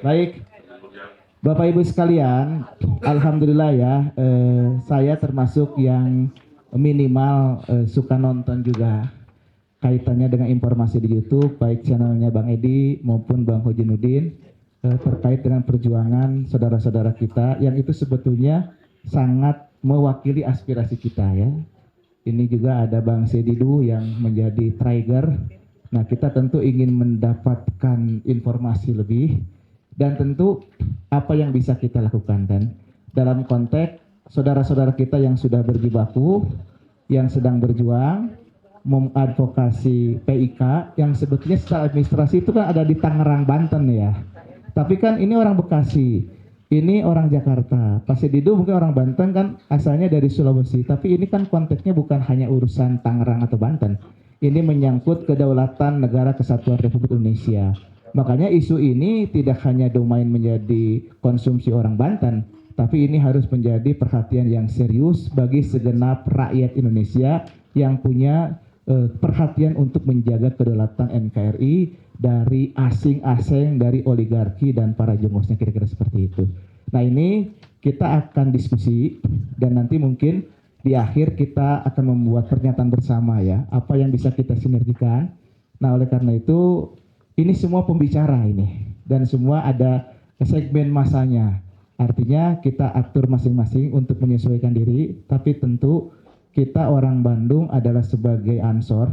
Baik, Bapak Ibu sekalian, alhamdulillah ya, saya termasuk yang minimal suka nonton juga kaitannya dengan informasi di YouTube, baik channelnya Bang Edi maupun Bang Hojinuddin terkait dengan perjuangan saudara-saudara kita yang itu sebetulnya sangat mewakili aspirasi kita ya. Ini juga ada Bang Sedidu yang menjadi trigger. Nah, kita tentu ingin mendapatkan informasi lebih dan tentu apa yang bisa kita lakukan dan dalam konteks saudara-saudara kita yang sudah berjibaku, yang sedang berjuang mengadvokasi PIK yang sebetulnya secara administrasi itu kan ada di Tangerang, Banten ya. Tapi kan ini orang Bekasi, ini orang Jakarta. Pak Sedidu mungkin orang Banten kan asalnya dari Sulawesi, tapi ini kan konteksnya bukan hanya urusan Tangerang atau Banten. Ini menyangkut kedaulatan negara kesatuan Republik Indonesia. Makanya isu ini tidak hanya domain menjadi konsumsi orang Banten, tapi ini harus menjadi perhatian yang serius bagi segenap rakyat Indonesia yang punya perhatian untuk menjaga kedaulatan NKRI dari asing-asing, dari oligarki dan para jongosnya, kira-kira seperti itu. Nah, ini kita akan diskusi dan nanti mungkin di akhir kita akan membuat pernyataan bersama ya, apa yang bisa kita sinergikan. Nah, oleh karena itu ini semua pembicara ini dan semua ada segmen masanya. Artinya kita atur masing-masing untuk menyesuaikan diri, tapi tentu kita orang Bandung adalah sebagai ansor,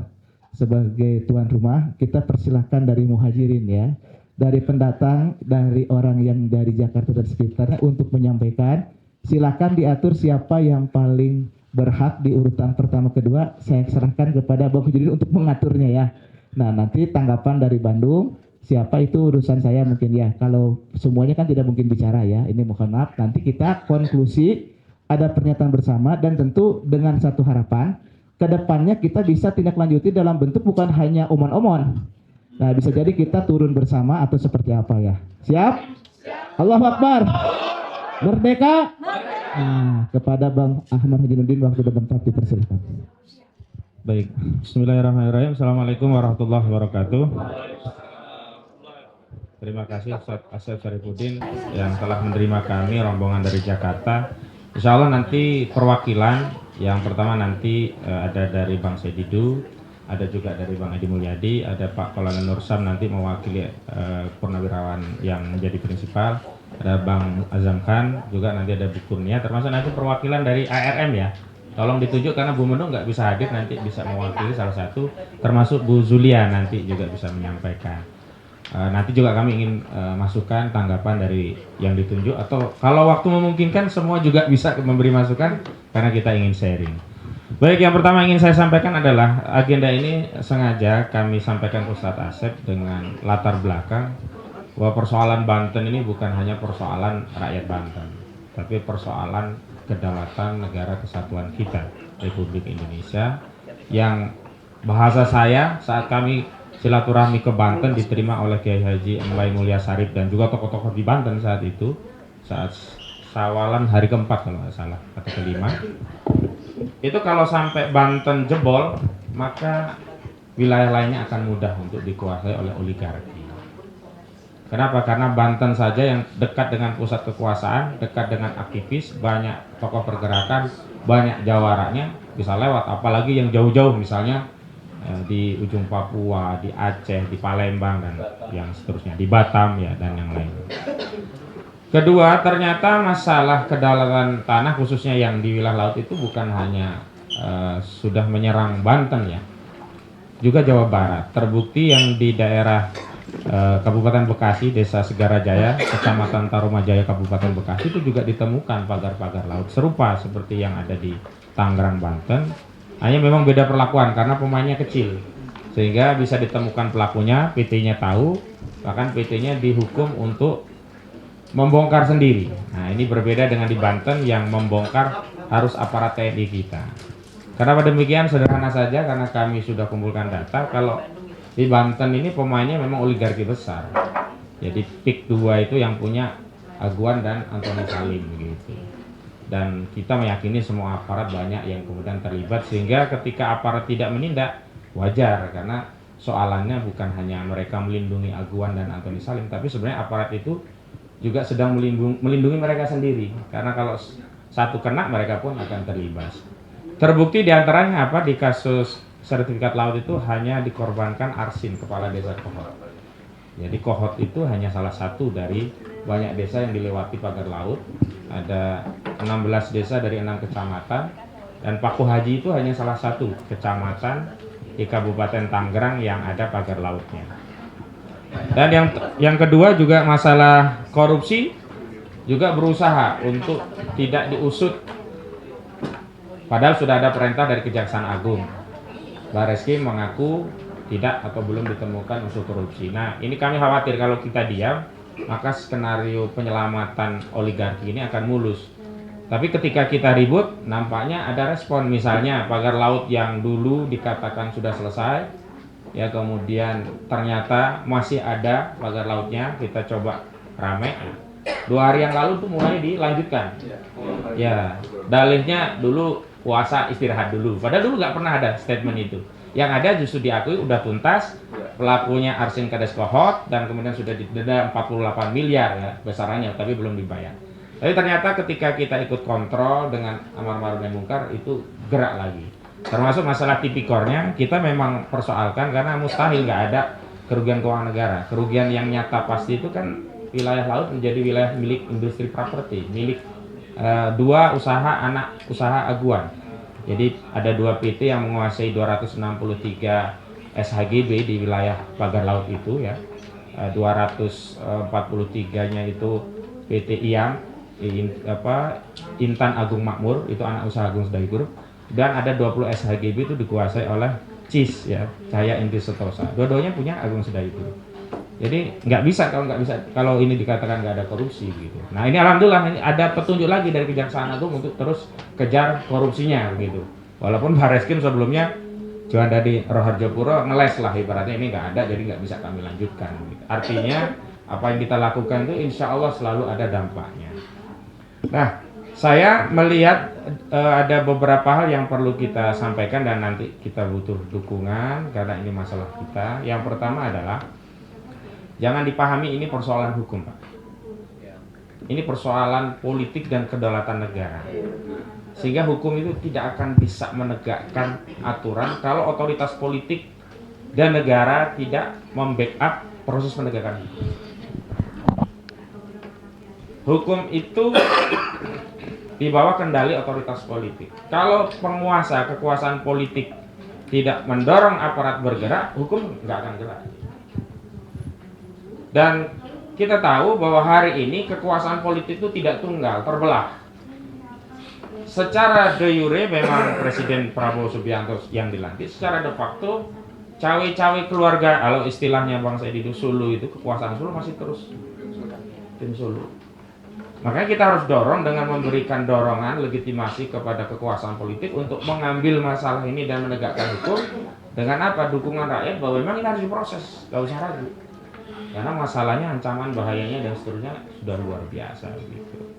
sebagai tuan rumah, kita persilahkan dari muhajirin ya, dari pendatang, dari orang yang dari Jakarta dan sekitarnya untuk menyampaikan. Silakan diatur siapa yang paling berhak di urutan pertama kedua, saya serahkan kepada Bapak Judin untuk mengaturnya ya. Nah, nanti tanggapan dari Bandung, siapa itu urusan saya mungkin ya. Kalau semuanya kan tidak mungkin bicara ya, ini mohon maaf. Nanti kita konklusi, ada pernyataan bersama dan tentu dengan satu harapan, kedepannya kita bisa tindak lanjuti dalam bentuk bukan hanya omon-omon. Nah, bisa jadi kita turun bersama atau seperti apa ya. Siap? Allahu Akbar. Merdeka. Nah, kepada Bang Ahmad Hojinuddin waktu dan tempat dipersilakan. Baik, bismillahirrahmanirrahim. Assalamualaikum warahmatullahi wabarakatuh. Terima kasih Ustaz Asep Syarifuddin yang telah menerima kami rombongan dari Jakarta. Insya Allah nanti perwakilan yang pertama nanti ada dari Bang Sedidu, ada juga dari Bang Edi Mulyadi, ada Pak Kolonel Nursam nanti mewakili purnawirawan yang menjadi prinsipal, ada Bang Azam Khan, juga nanti ada Bu Kurnia, termasuk nanti perwakilan dari ARM ya. Tolong ditunjuk karena Bu Menung nggak bisa hadir, nanti bisa mewakili salah satu, termasuk Bu Zulia nanti juga bisa menyampaikan. Nanti juga kami ingin masukan tanggapan dari yang ditunjuk, atau kalau waktu memungkinkan semua juga bisa memberi masukan karena kita ingin sharing. Baik, yang pertama ingin saya sampaikan adalah agenda ini sengaja kami sampaikan ke Ustadz Asep dengan latar belakang bahwa persoalan Banten ini bukan hanya persoalan rakyat Banten, tapi persoalan kedaulatan negara kesatuan kita, Republik Indonesia, yang bahasa saya saat kami silaturahmi ke Banten diterima oleh Kiai Haji Embai Mulya Sarif dan juga tokoh-tokoh di Banten saat itu, saat Sawalan hari keempat kalau nggak salah atau kelima. Itu kalau sampai Banten jebol, maka wilayah lainnya akan mudah untuk dikuasai oleh oligarki. Kenapa? Karena Banten saja yang dekat dengan pusat kekuasaan, dekat dengan aktivis, banyak tokoh pergerakan, banyak jawaranya bisa lewat. Apalagi yang jauh-jauh misalnya di ujung Papua, di Aceh, di Palembang dan yang seterusnya, di Batam ya dan yang lain. Kedua, ternyata masalah kedaulatan tanah khususnya yang di wilayah laut itu bukan hanya sudah menyerang Banten ya, juga Jawa Barat. Terbukti yang di daerah Kabupaten Bekasi, Desa Segarajaya, Kecamatan Tarumajaya, Kabupaten Bekasi itu juga ditemukan pagar-pagar laut serupa seperti yang ada di Tangerang, Banten. Hanya memang beda perlakuan karena pemainnya kecil, sehingga bisa ditemukan pelakunya, PT-nya tahu, bahkan PT-nya dihukum untuk membongkar sendiri. Nah, ini berbeda dengan di Banten yang membongkar harus aparat TNI kita. Kenapa demikian? Sederhana saja, karena kami sudah kumpulkan data. Kalau di Banten ini pemainnya memang oligarki besar. Jadi PIK 2 itu yang punya Aguan dan Antoni Salim gitu. Dan kita meyakini semua aparat banyak yang kemudian terlibat, sehingga ketika aparat tidak menindak wajar, karena soalannya bukan hanya mereka melindungi Aguan dan Antoni Salim, tapi sebenarnya aparat itu juga sedang melindungi mereka sendiri, karena kalau satu kena mereka pun akan terlibat. Terbukti diantaranya apa, di kasus sertifikat laut itu hanya dikorbankan Arsin, kepala desa Kohot. Jadi Kohot itu hanya salah satu dari banyak desa yang dilewati pagar laut. Ada 16 desa dari 6 kecamatan, dan Paku Haji itu hanya salah satu kecamatan di Kabupaten Tangerang yang ada pagar lautnya. Dan yang kedua juga masalah korupsi juga berusaha untuk tidak diusut. Padahal sudah ada perintah dari Kejaksaan Agung. Bareskrim mengaku tidak atau belum ditemukan unsur korupsi. Nah, ini kami khawatir kalau kita diam, maka skenario penyelamatan oligarki ini akan mulus. Tapi ketika kita ribut, nampaknya ada respon. Misalnya pagar laut yang dulu dikatakan sudah selesai, ya kemudian ternyata masih ada pagar lautnya, kita coba rame. 2 hari yang lalu tuh mulai dilanjutkan. Ya, dalihnya dulu puasa istirahat dulu. Padahal dulu nggak pernah ada statement itu. Yang ada justru diakui udah tuntas, pelakunya Arsin Kades Kohot, dan kemudian sudah didenda 48 miliar ya besarannya, tapi belum dibayar. Tapi ternyata ketika kita ikut kontrol dengan amar ma'ruf nahi mungkar, itu gerak lagi. Termasuk masalah tipikornya, kita memang persoalkan karena mustahil nggak ada kerugian keuangan negara. Kerugian yang nyata pasti itu kan wilayah laut menjadi wilayah milik industri properti, milik 2 usaha anak usaha aguan. Jadi ada 2 PT yang menguasai 263 SHGB di wilayah pagar laut itu ya. 243-nya itu PT IAM, Intan Agung Makmur, itu anak usaha Agung Sedayu Group, dan ada 20 SHGB itu dikuasai oleh CIS ya, Cahaya Inti Setosa. Dua-duanya punya Agung Sedayu Group. Jadi nggak bisa kalau ini dikatakan nggak ada korupsi gitu. Nah ini alhamdulillah ini ada petunjuk lagi dari Kejaksaan Agung untuk terus kejar korupsinya begitu. Walaupun Bareskrim sebelumnya Juandadi Roharjopuro ngeles lah ibaratnya, ini nggak ada jadi nggak bisa kami lanjutkan. Gitu. Artinya apa yang kita lakukan itu insya Allah selalu ada dampaknya. Nah saya melihat ada beberapa hal yang perlu kita sampaikan dan nanti kita butuh dukungan karena ini masalah kita. Yang pertama adalah jangan dipahami ini persoalan hukum, Pak. Ini persoalan politik dan kedaulatan negara. Sehingga hukum itu tidak akan bisa menegakkan aturan kalau otoritas politik dan negara tidak membackup proses penegakan hukum. Hukum itu di bawah kendali otoritas politik. Kalau penguasa, kekuasaan politik tidak mendorong aparat bergerak, hukum nggak akan gerak. Dan kita tahu bahwa hari ini kekuasaan politik itu tidak tunggal, terbelah. Secara de jure memang Presiden Prabowo Subianto yang dilantik, secara de facto cawe-cawe keluarga, kalau istilahnya Bang Saididu Sulu itu, kekuasaan Sulu masih terus tim Sulu. Makanya kita harus dorong dengan memberikan dorongan legitimasi kepada kekuasaan politik untuk mengambil masalah ini dan menegakkan hukum dengan apa? Dukungan rakyat bahwa memang ini harus diproses, gak usah ragu. Karena masalahnya, ancaman bahayanya dan seterusnya sudah luar biasa gitu.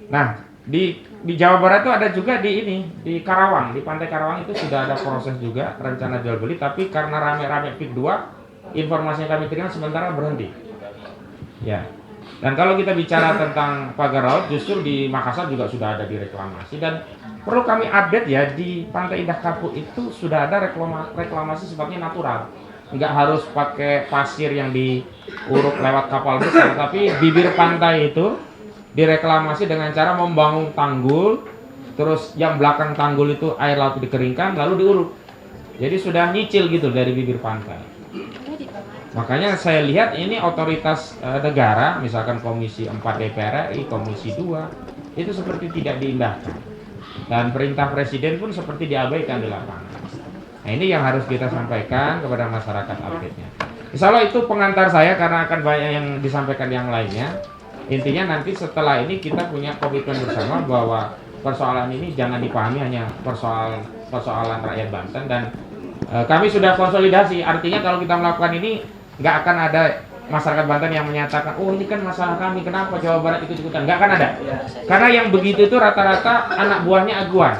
Nah, di Jawa Barat itu ada juga di Karawang, di Pantai Karawang itu sudah ada proses juga rencana jual beli, tapi karena rame-rame PIK 2, informasi yang kami terima sementara berhenti. Ya. Dan kalau kita bicara tentang pagar laut, justru di Makassar juga sudah ada direklamasi, dan perlu kami update ya, di Pantai Indah Kapuk itu sudah ada reklamasi sifatnya natural. Nggak harus pakai pasir yang diuruk lewat kapal besar, tapi bibir pantai itu direklamasi dengan cara membangun tanggul, terus yang belakang tanggul itu air laut dikeringkan lalu diuruk. Jadi sudah nyicil gitu dari bibir pantai. Makanya saya lihat ini otoritas negara, misalkan Komisi 4 DPR RI, Komisi 2, itu seperti tidak diindahkan. Dan perintah Presiden pun seperti diabaikan di lapangan. Nah ini yang harus kita sampaikan kepada masyarakat update-nya. Insya Allah itu pengantar saya karena akan banyak yang disampaikan yang lainnya. Intinya nanti setelah ini kita punya komitmen bersama bahwa persoalan ini jangan dipahami hanya persoalan rakyat Banten, dan kami sudah konsolidasi. Artinya kalau kita melakukan ini nggak akan ada masyarakat Banten yang menyatakan, oh ini kan masalah kami, kenapa Jawa Barat ikut-ikutan. Nggak akan ada. Karena yang begitu itu rata-rata anak buahnya aguan.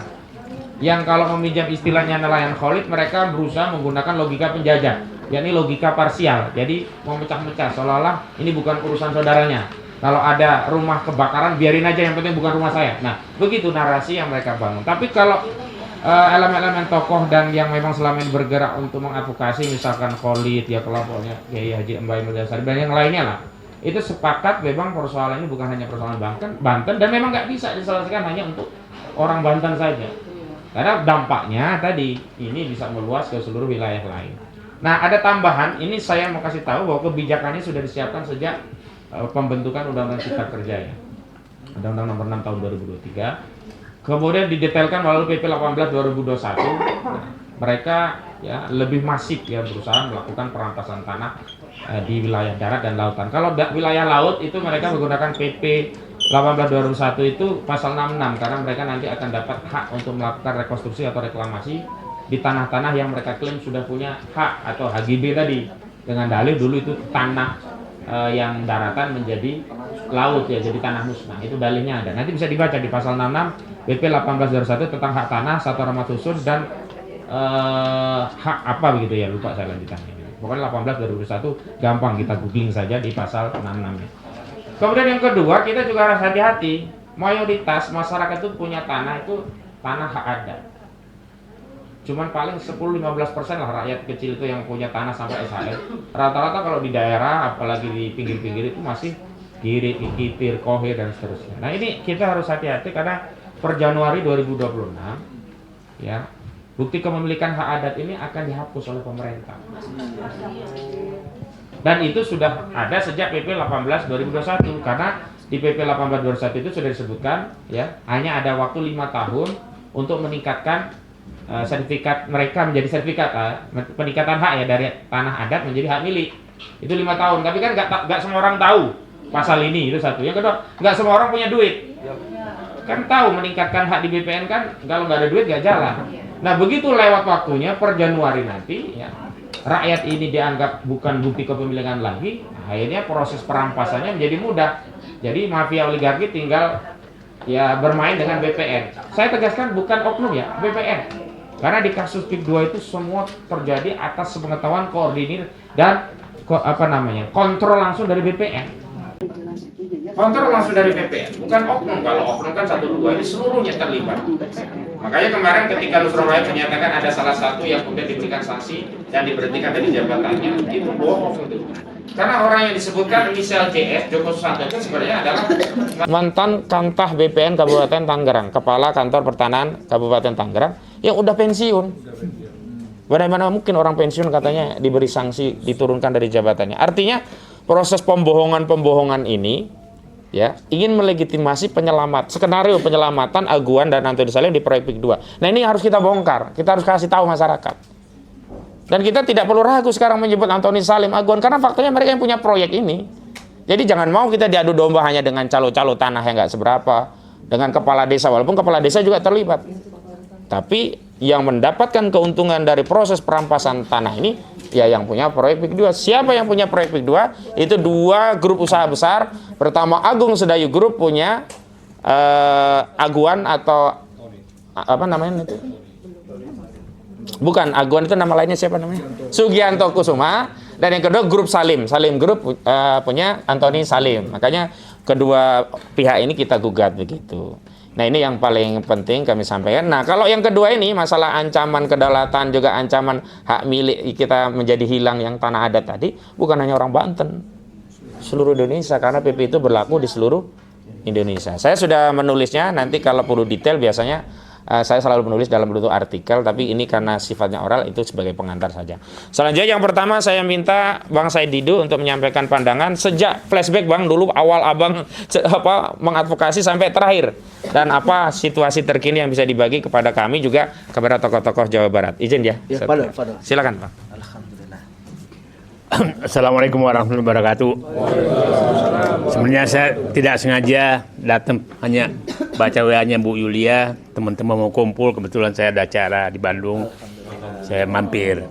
Yang kalau meminjam istilahnya nelayan kholid, mereka berusaha menggunakan logika penjajah, yakni logika parsial. Jadi memecah-mecah seolah-olah ini bukan urusan saudaranya. Kalau ada rumah kebakaran, biarin aja, yang penting bukan rumah saya. Nah, begitu narasi yang mereka bangun. Tapi kalau elemen-elemen tokoh dan yang memang selama ini bergerak untuk mengadvokasi, misalkan Khalid, ya kelompoknya Kiai Haji Embai Mulyasari dan yang lainnya lah, itu sepakat memang persoalan ini bukan hanya persoalan Banten dan memang nggak bisa diselesaikan hanya untuk orang Banten saja. Karena dampaknya tadi ini bisa meluas ke seluruh wilayah lain. Nah, ada tambahan, ini saya mau kasih tahu bahwa kebijakannya sudah disiapkan sejak pembentukan Undang-Undang Cipta Kerja ya. Undang-Undang Nomor 6 Tahun 2023. Kemudian didetailkan melalui PP 18 2021. Mereka ya lebih masif ya berusaha melakukan perampasan tanah di wilayah darat dan lautan. Kalau wilayah laut itu mereka menggunakan PP 18 2001 itu pasal 66 karena mereka nanti akan dapat hak untuk melakukan rekonstruksi atau reklamasi di tanah-tanah yang mereka klaim sudah punya hak atau HGB tadi, dengan dalih dulu itu tanah yang daratan menjadi laut ya, jadi tanah musnah. Itu dalihnya ada. Nanti bisa dibaca di pasal 66 PP 18 2001 tentang hak tanah, satu rahmat khusus dan hak apa begitu ya, lupa saya lanjutannya. Pokoknya 18 2001 gampang, kita googling saja di pasal 66 ya. Kemudian yang kedua, kita juga harus hati-hati. Mayoritas masyarakat itu punya tanah itu tanah hak adat. Cuman paling 10-15% lah rakyat kecil itu yang punya tanah sampai SHR. Rata-rata kalau di daerah, apalagi di pinggir-pinggir itu masih kiri, kitir, kohir dan seterusnya. Nah ini kita harus hati-hati karena per Januari 2026 ya, bukti kepemilikan hak adat ini akan dihapus oleh pemerintah. Dan itu sudah ada sejak PP 18 2021 karena di PP 18 2021 itu sudah disebutkan ya, hanya ada waktu 5 tahun untuk meningkatkan sertifikat mereka menjadi sertifikat peningkatan hak ya dari tanah adat menjadi hak milik. Itu 5 tahun, tapi kan nggak semua orang tahu pasal ini, itu satu. Yang kedua, nggak semua orang punya duit. Kan tahu meningkatkan hak di BPN kan kalau nggak ada duit nggak jalan. Nah begitu lewat waktunya per Januari nanti ya, rakyat ini dianggap bukan bukti kepemilikan lagi, akhirnya proses perampasannya menjadi mudah. Jadi mafia oligarki tinggal ya bermain dengan BPN. Saya tegaskan bukan oknum ya, BPN. Karena di kasus PIK 2 itu semua terjadi atas sepengetahuan, koordinir dan kontrol langsung dari BPN. Kontrol langsung dari BPN, bukan oknum. Kalau oknum kan 1-2, ini seluruhnya terlibat. Makanya kemarin ketika Nusron menyatakan ada salah satu yang kemudian diberikan sanksi dan diberhentikan dari jabatannya, itu bohong itu. Karena orang yang disebutkan inisial JS, Joko Susanto, itu sebenarnya adalah mantan Kantah BPN Kabupaten Tangerang, Kepala Kantor Pertanahan Kabupaten Tangerang, yang udah pensiun. Bagaimana mungkin orang pensiun katanya diberi sanksi, diturunkan dari jabatannya. Artinya proses pembohongan ini ya ingin melegitimasi skenario penyelamatan Aguan dan Antoni Salim di proyek PIK 2. Nah ini harus kita bongkar, kita harus kasih tahu masyarakat. Dan kita tidak perlu ragu sekarang menyebut Antoni Salim, Aguan, karena faktanya mereka yang punya proyek ini. Jadi jangan mau kita diadu domba hanya dengan calo-calo tanah yang nggak seberapa, dengan kepala desa, walaupun kepala desa juga terlibat. Tapi yang mendapatkan keuntungan dari proses perampasan tanah ini, ya yang punya proyek PIK 2. Siapa yang punya proyek PIK 2? Itu 2 grup usaha besar. Pertama Agung Sedayu Group punya Aguan atau apa namanya itu? Bukan, Aguan itu nama lainnya siapa namanya? Sugianto Kusuma. Dan yang kedua grup Salim Group punya Antoni Salim. Makanya kedua pihak ini kita gugat begitu. Nah ini yang paling penting kami sampaikan. Nah kalau yang kedua ini masalah ancaman kedaulatan juga ancaman hak milik kita menjadi hilang yang tanah adat tadi, bukan hanya orang Banten, seluruh Indonesia, karena PP itu berlaku di seluruh Indonesia. Saya sudah menulisnya, nanti kalau perlu detail biasanya saya selalu menulis dalam bentuk artikel, tapi ini karena sifatnya oral itu sebagai pengantar saja. Selanjutnya yang pertama saya minta Bang Said Didu untuk menyampaikan pandangan sejak flashback Bang dulu awal Abang mengadvokasi sampai terakhir, dan apa situasi terkini yang bisa dibagi kepada kami juga kepada tokoh-tokoh Jawa Barat. Izin ya. Silakan Pak. Alhamdulillah. Assalamualaikum warahmatullahi wabarakatuh. Sebenarnya saya tidak sengaja datang, hanya baca WA-nya Bu Yulia, teman-teman mau kumpul, kebetulan saya ada acara di Bandung, saya mampir.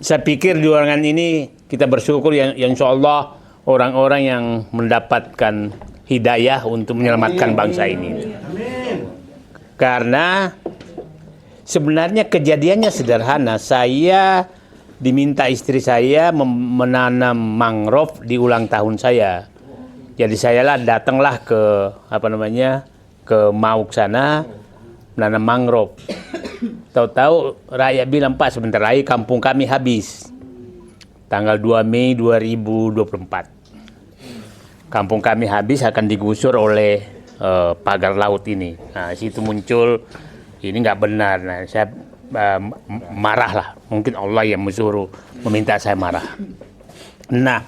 Saya pikir di ruangan ini kita bersyukur yang insya Allah orang-orang yang mendapatkan hidayah untuk menyelamatkan bangsa ini. Karena sebenarnya kejadiannya sederhana. Saya diminta istri saya menanam mangrove di ulang tahun saya. Jadi saya datanglah ke ke Mauk sana menanam mangrove. Tahu-tahu rakyat bilang, Pak, sebentar lagi kampung kami habis. Tanggal 2 Mei 2024. Kampung kami habis akan digusur oleh pagar laut ini. Nah, situ muncul ini nggak benar. Nah, saya marah lah. Mungkin Allah yang menyuruh meminta saya marah. Nah,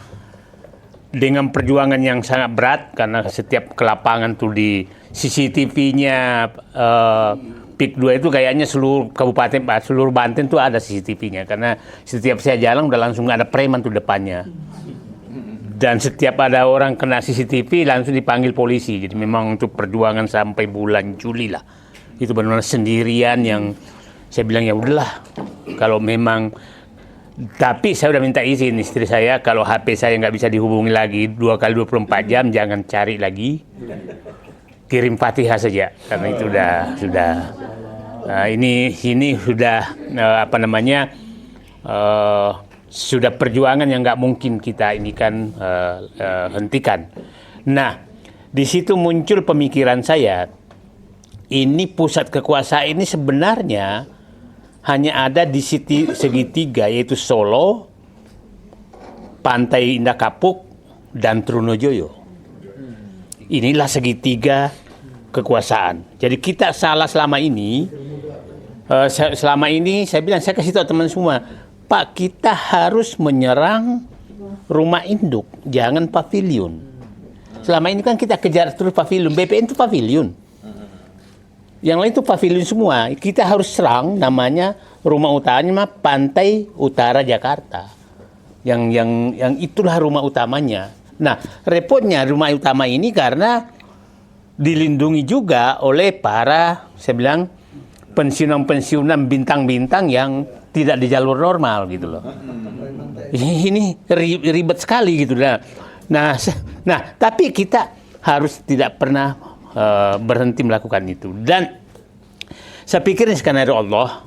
dengan perjuangan yang sangat berat karena setiap ke lapangan tuh di CCTV-nya PIK 2 itu kayaknya seluruh kabupaten, seluruh Banten tuh ada CCTV-nya karena setiap saya jalan udah langsung ada preman tuh depannya. Dan setiap ada orang kena CCTV langsung dipanggil polisi. Jadi memang untuk perjuangan sampai bulan Juli lah. Itu benar-benar sendirian yang saya bilang ya udahlah. Kalau memang, tapi saya udah minta izin istri saya kalau HP saya nggak bisa dihubungi lagi 2 kali 24 jam jangan cari lagi. Kirim Fatihah saja karena itu sudah ini sudah sudah perjuangan yang nggak mungkin kita ini kan hentikan. Nah, di situ muncul pemikiran saya, ini pusat kekuasaan ini sebenarnya hanya ada di segitiga, yaitu Solo, Pantai Indah Kapuk, dan Trunojoyo. Inilah segitiga kekuasaan. Jadi kita salah selama ini. Selama ini saya bilang, saya kasih tahu teman semua, Pak, kita harus menyerang rumah induk, jangan pavilion. Selama ini kan kita kejar terus pavilion, BPN itu pavilion. Yang lain itu pavilion semua. Kita harus serang namanya rumah utamanya Pantai Utara Jakarta. Yang itulah rumah utamanya. Nah, repotnya rumah utama ini karena dilindungi juga oleh para, saya bilang, pensiunan bintang-bintang yang tidak di jalur normal gitu loh. Ini ribet sekali gitu. Nah, tapi kita harus tidak pernah berhenti melakukan itu. Dan saya pikir ini skenario Allah,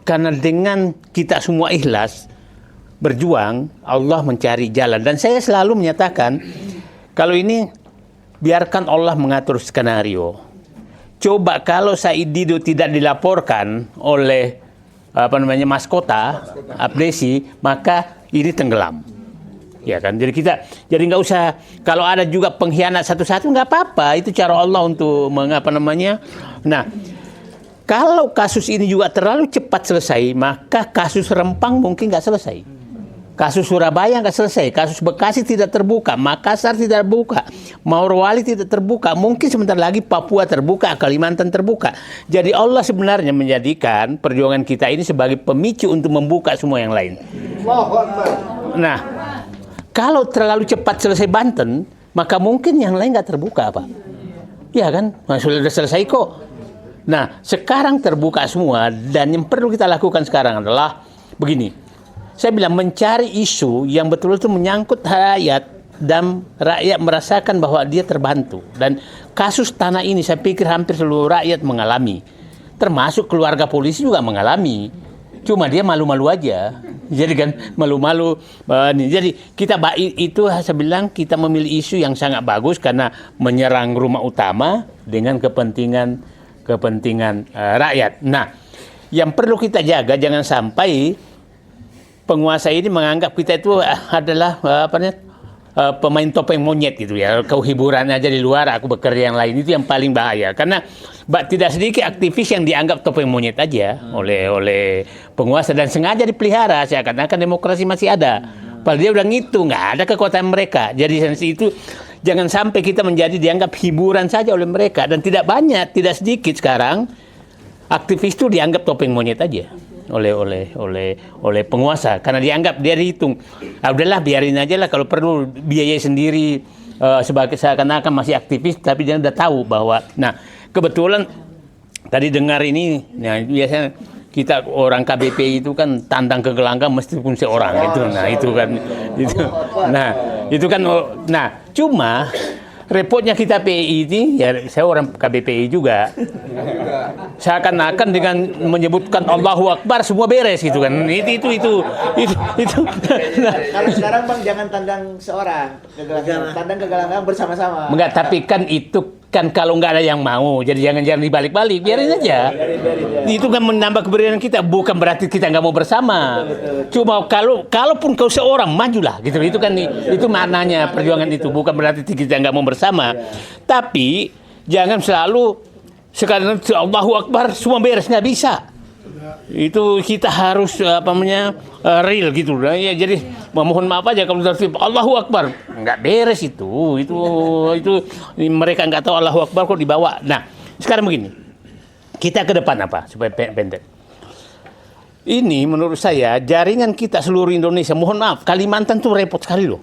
karena dengan kita semua ikhlas berjuang, Allah mencari jalan. Dan saya selalu menyatakan, kalau ini biarkan Allah mengatur skenario. Coba kalau Said Didu tidak dilaporkan oleh maskota, Abdesi, maka ini tenggelam. Ya kan, jadi nggak usah, kalau ada juga pengkhianat satu-satu nggak apa-apa, itu cara Allah untuk Nah, kalau kasus ini juga terlalu cepat selesai, maka kasus Rempang mungkin nggak selesai. Kasus Surabaya nggak selesai, kasus Bekasi tidak terbuka, Makassar tidak terbuka, Morowali tidak terbuka, mungkin sebentar lagi Papua terbuka, Kalimantan terbuka. Jadi Allah sebenarnya menjadikan perjuangan kita ini sebagai pemicu untuk membuka semua yang lain. Nah, kalau terlalu cepat selesai Banten, maka mungkin yang lain nggak terbuka, Pak. Ya kan, sudah selesai kok. Nah, sekarang terbuka semua, dan yang perlu kita lakukan sekarang adalah begini. Saya bilang mencari isu yang betul-betul menyangkut rakyat dan rakyat merasakan bahwa dia terbantu. Dan kasus tanah ini saya pikir hampir seluruh rakyat mengalami. Termasuk keluarga polisi juga mengalami. Cuma dia malu-malu aja. Jadi kan malu-malu. Jadi kita itu saya bilang kita memilih isu yang sangat bagus karena menyerang rumah utama dengan kepentingan rakyat. Nah, yang perlu kita jaga jangan sampai penguasa ini menganggap kita itu adalah pemain topeng monyet gitu ya. Kau hiburan aja di luar, aku bekerja yang lain. Itu yang paling bahaya. Karena tidak sedikit aktivis yang dianggap topeng monyet aja oleh penguasa dan sengaja dipelihara. Seakan-akan demokrasi masih ada. Padahal dia udah ngitung, nggak ada kekuatan mereka. Jadi itu jangan sampai kita dianggap hiburan saja oleh mereka. Dan tidak sedikit sekarang aktivis itu dianggap topeng monyet aja oleh penguasa karena dianggap dia dihitung. Udahlah biarin aja lah, kalau perlu biaya sendiri sebagai seakan-akan masih aktivis, tapi dia udah tahu bahwa. Nah, kebetulan tadi dengar ini, nah biasanya kita orang KBP itu kan tandang ke gelanggang meskipun seorang itu. Nah, itu kan. Nah, cuma repotnya kita PI ini, ya saya orang KBPI juga. Seakan-akan dengan menyebutkan Allahu Akbar semua beres gitu kan. Itu. Nah, Kalau sekarang Bang jangan tandang seorang, tandang kegalangan bersama-sama. enggak, tapi kan itu kan kalau nggak ada yang mau, jadi jangan dibalik-balik, biarin aja. Itu kan menambah keberanian kita, bukan berarti kita nggak mau bersama. Cuma kalaupun kau seorang majulah, gitu. Itu kan itu maknanya perjuangan itu, bukan berarti kita nggak mau bersama. Tapi jangan selalu sekarang Allahu Akbar semua beres, nggak bisa. Itu kita harus real gitu. Ya, jadi mohon maaf aja kalau tertib Allahu Akbar nggak beres itu mereka nggak tahu Allahu Akbar kok dibawa. Nah sekarang begini, kita ke depan apa supaya pendek. Ini menurut saya jaringan kita seluruh Indonesia, mohon maaf Kalimantan tuh repot sekali loh.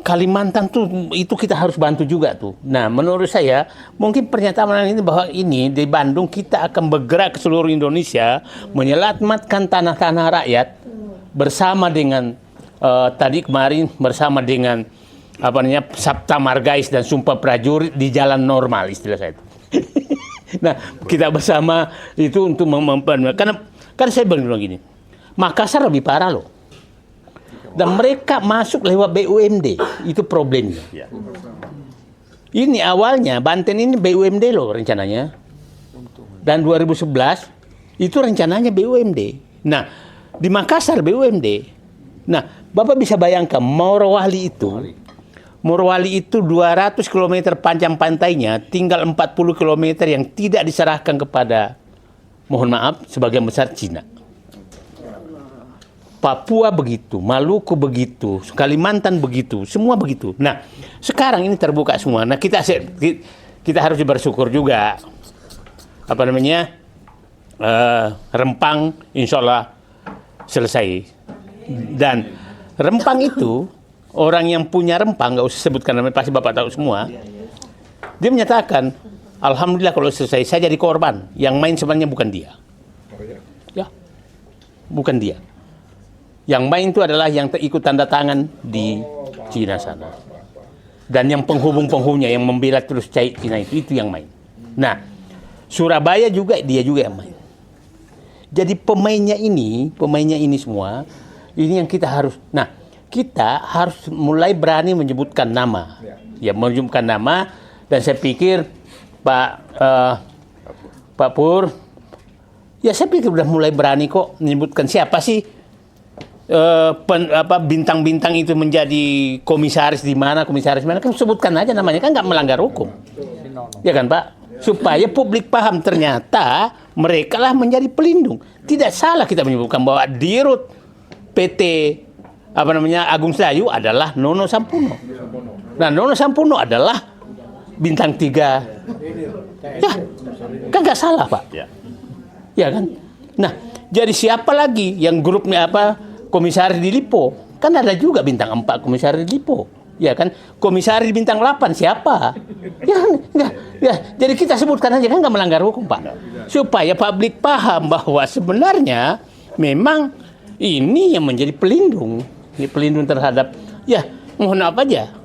Kalimantan tuh itu kita harus bantu juga tuh. Nah, menurut saya mungkin pernyataan ini bahwa ini di Bandung kita akan bergerak ke seluruh Indonesia menyelamatkan tanah-tanah rakyat bersama dengan tadi kemarin bersama dengan Sabta Margais dan Sumpah Prajurit di jalan normal istilah saya itu. Nah, kita bersama itu untuk karena kan saya bilang gini. Makassar lebih parah loh. Dan mereka masuk lewat BUMD, itu problemnya. Ini awalnya Banten ini BUMD loh rencananya. Dan 2011 itu rencananya BUMD. Nah, di Makassar BUMD. Nah, Bapak bisa bayangkan Morowali itu 200 km panjang pantainya, tinggal 40 km yang tidak diserahkan kepada, mohon maaf, sebagian besar Cina. Papua begitu, Maluku begitu, Kalimantan begitu, semua begitu. Nah, sekarang ini terbuka semua. Nah, kita harus bersyukur juga. Rempang insya Allah selesai. Dan Rempang itu, orang yang punya Rempang, nggak usah sebutkan namanya, pasti Bapak tahu semua. Dia menyatakan, Alhamdulillah kalau selesai, saya jadi korban. Yang main sebenarnya bukan dia. Ya, bukan dia. Yang main itu adalah yang ikut tanda tangan di Cina sana. Dan yang penghubung-penghubungnya yang membela terus Cina itu yang main. Nah, Surabaya juga dia juga yang main. Jadi pemainnya ini semua, ini yang kita harus. Nah, kita harus mulai berani menyebutkan nama. Ya, menyebutkan nama dan saya pikir Pak Pur, ya saya pikir udah mulai berani kok menyebutkan siapa sih bintang-bintang itu menjadi komisaris di mana kan sebutkan aja namanya, kan nggak melanggar hukum. Ya kan Pak? Supaya publik paham ternyata mereka lah menjadi pelindung. Tidak salah kita menyebutkan bahwa dirut PT Agung Sedayu adalah Nono Sampuno. Nah, Nono Sampuno adalah bintang 3. Ya, kan nggak salah Pak. Ya kan? Nah, jadi siapa lagi yang grupnya komisaris di Lipo? Kan ada juga bintang 4 komisaris di Lipo. Ya kan? Komisaris bintang 8 siapa? Ya, enggak. Ya, jadi kita sebutkan aja, kan nggak melanggar hukum, Pak. Supaya publik paham bahwa sebenarnya memang ini yang menjadi pelindung. Ini pelindung terhadap, ya mohon apa aja.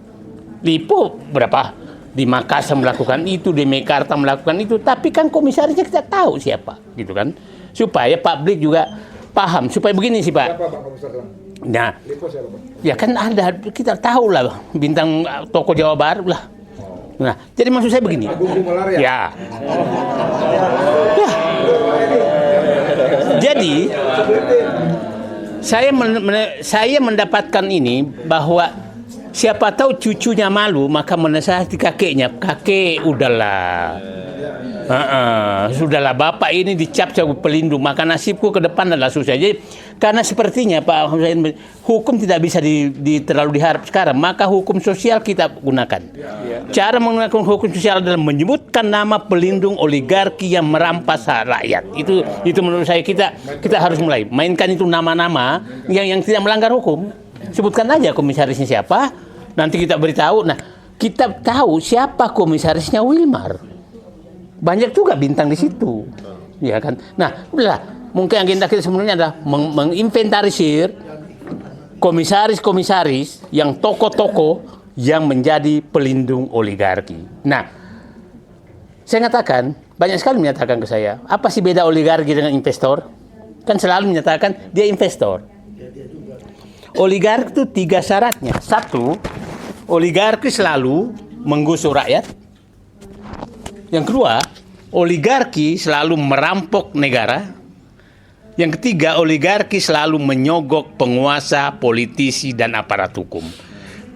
Lipo berapa? Di Makassar melakukan itu, di Mekarta melakukan itu, tapi kan komisarisnya kita tahu siapa, gitu kan? Supaya publik juga paham, supaya begini sih Pak. Nah, ya kan ada, kita tahu lah bintang toko Jawa Barat lah. Nah, jadi maksud saya begini. Ya. Jadi saya mendapatkan ini bahwa siapa tahu cucunya malu maka menasihati kakeknya. Kakek udahlah. Sudahlah bapak ini dicap sebagai pelindung, maka nasibku ke depan adalah susah. Jadi karena sepertinya Pak Hussein, hukum tidak bisa terlalu diharap sekarang, maka hukum sosial kita gunakan. Cara menggunakan hukum sosial adalah menyebutkan nama pelindung oligarki yang merampas hak rakyat. Itu menurut saya kita harus mulai mainkan itu nama-nama yang tidak melanggar hukum. Sebutkan aja komisarisnya siapa, nanti kita beritahu. Nah, kita tahu siapa komisarisnya Wilmar. Banyak juga bintang di situ, ya kan? Nah, udah, mungkin agenda kita sebenarnya adalah menginventarisir komisaris-komisaris yang toko-toko yang menjadi pelindung oligarki. Nah, saya katakan, banyak sekali menyatakan ke saya, apa sih beda oligarki dengan investor? Kan selalu menyatakan dia investor. Oligarki itu 3 syaratnya. 1, oligarki selalu menggusur rakyat. Yang kedua, oligarki selalu merampok negara. Yang ketiga, oligarki selalu menyogok penguasa, politisi, dan aparat hukum.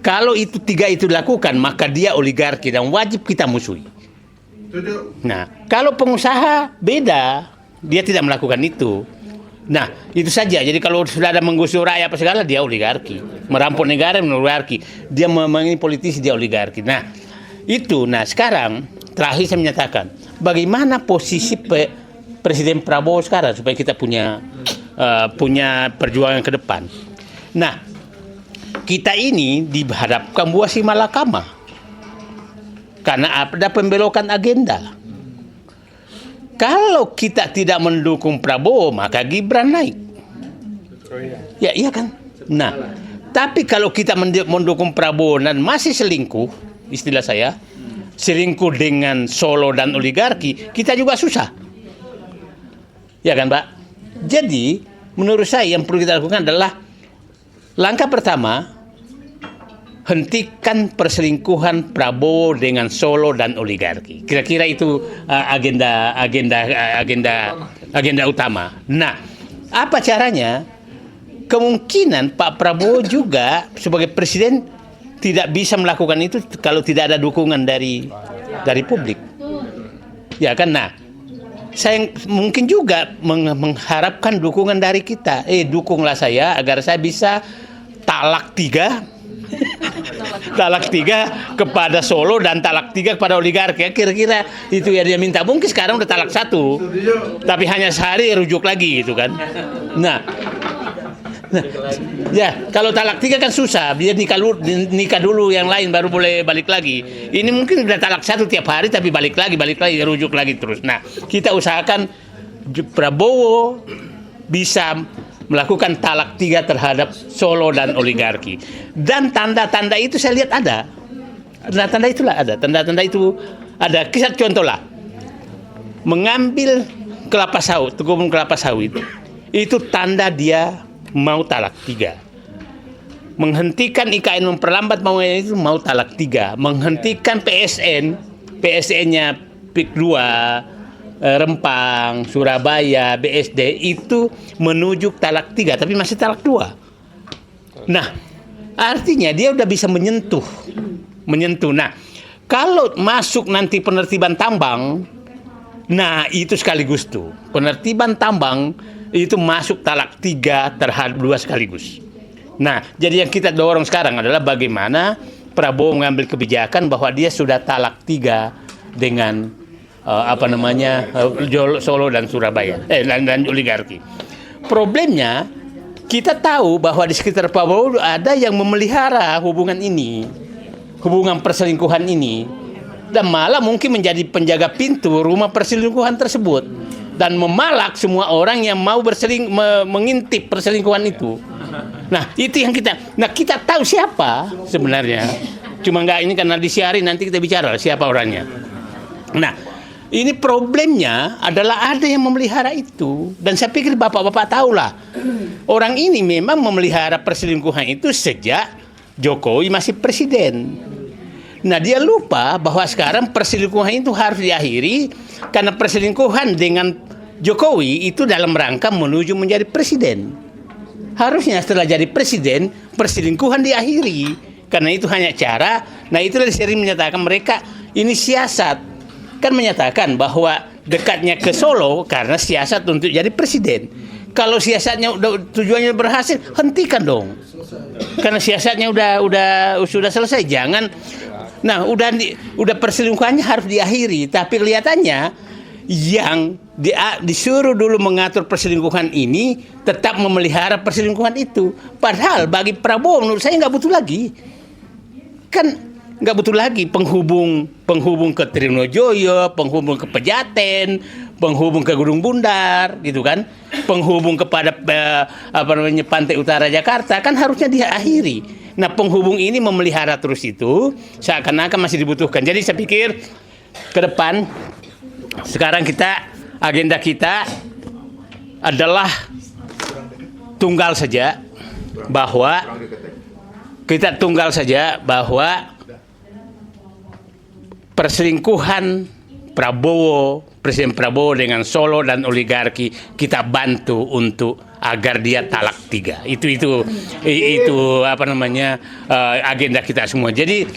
Kalau itu 3 itu dilakukan, maka dia oligarki dan wajib kita musuhi. Nah, kalau pengusaha beda, dia tidak melakukan itu. Nah, itu saja. Jadi kalau sudah ada menggusur rakyat apa segala, dia oligarki. Merampok negara, oligarki. Dia memangini politisi, dia oligarki. Nah, itu. Nah, sekarang terakhir saya menyatakan, bagaimana posisi Presiden Prabowo sekarang supaya kita punya perjuangan ke depan. Nah, kita ini dihadapkan buah si malakama karena ada pembelokan agenda. Kalau kita tidak mendukung Prabowo, maka Gibran naik. Ya, iya kan? Nah, tapi kalau kita mendukung Prabowo dan masih selingkuh, istilah saya, selingkuh dengan Solo dan oligarki, kita juga susah. Ya kan, Pak? Jadi, menurut saya yang perlu kita lakukan adalah langkah pertama, hentikan perselingkuhan Prabowo dengan Solo dan oligarki. Kira-kira itu agenda utama. Nah, apa caranya? Kemungkinan Pak Prabowo juga sebagai presiden tidak bisa melakukan itu kalau tidak ada dukungan dari publik. Ya kan? Nah, saya mungkin juga mengharapkan dukungan dari kita. Dukunglah saya agar saya bisa talak 3 talak 3 kepada Solo dan talak 3 kepada oligarki. Kira-kira itu ya dia minta. Mungkin sekarang udah talak 1, tapi hanya sehari rujuk lagi gitu kan. Nah, ya kalau talak 3 kan susah. Dia nikah dulu yang lain baru boleh balik lagi. Ini mungkin udah talak 1 tiap hari tapi balik lagi rujuk lagi terus. Nah, kita usahakan Prabowo bisa melakukan talak 3 terhadap Solo dan oligarki. Dan tanda-tanda itu saya lihat ada. Tanda-tanda itulah ada. Tanda-tanda itu ada. Kisah contohlah. Mengambil kelapa sawit, kebun kelapa sawit. Itu tanda dia mau talak 3. Menghentikan IKN memperlambat maunya itu mau talak 3. Menghentikan PSN-nya PIK 2, Rempang, Surabaya, BSD itu menuju talak 3 tapi masih talak 2. Nah, artinya dia udah bisa menyentuh. Nah, kalau masuk nanti penertiban tambang, nah itu sekaligus tuh. Penertiban tambang itu masuk talak 3 terhadap 2 sekaligus. Nah, jadi yang kita dorong sekarang adalah bagaimana Prabowo mengambil kebijakan bahwa dia sudah talak 3 dengan Solo dan Surabaya dan oligarki. Problemnya kita tahu bahwa di sekitar Prabowo ada yang memelihara hubungan perselingkuhan ini, dan malah mungkin menjadi penjaga pintu rumah perselingkuhan tersebut dan memalak semua orang yang mau mengintip perselingkuhan itu. Nah, itu yang kita tahu siapa sebenarnya. Cuma nggak ini karena disiarin, nanti kita bicara siapa orangnya. Nah, ini problemnya adalah ada yang memelihara itu. Dan saya pikir bapak-bapak tahulah. Orang ini memang memelihara perselingkuhan itu sejak Jokowi masih presiden. Nah, dia lupa bahwa sekarang perselingkuhan itu harus diakhiri karena perselingkuhan dengan Jokowi itu dalam rangka menuju menjadi presiden. Harusnya setelah jadi presiden, perselingkuhan diakhiri. Karena itu hanya cara. Nah, itulah sering menyatakan mereka ini siasat. Kan menyatakan bahwa dekatnya ke Solo karena siasat untuk jadi presiden. Kalau siasatnya tujuannya berhasil, hentikan dong. Karena siasatnya sudah selesai. Jangan. Nah, udah perselingkuhannya harus diakhiri. Tapi kelihatannya yang disuruh dulu mengatur perselingkuhan ini tetap memelihara perselingkuhan itu. Padahal bagi Prabowo menurut saya nggak butuh lagi. Kan nggak butuh lagi penghubung ke Trinojoyo, penghubung ke Pejaten, penghubung ke Gunung Bundar, gitu kan, penghubung kepada Pantai Utara Jakarta, kan harusnya diakhiri. Nah, penghubung ini memelihara terus itu seakan-akan masih dibutuhkan. Jadi saya pikir ke depan sekarang agenda kita adalah tunggal saja bahwa perselingkuhan Presiden Prabowo dengan Solo dan oligarki kita bantu untuk agar dia talak 3. Itu agenda kita semua. Jadi,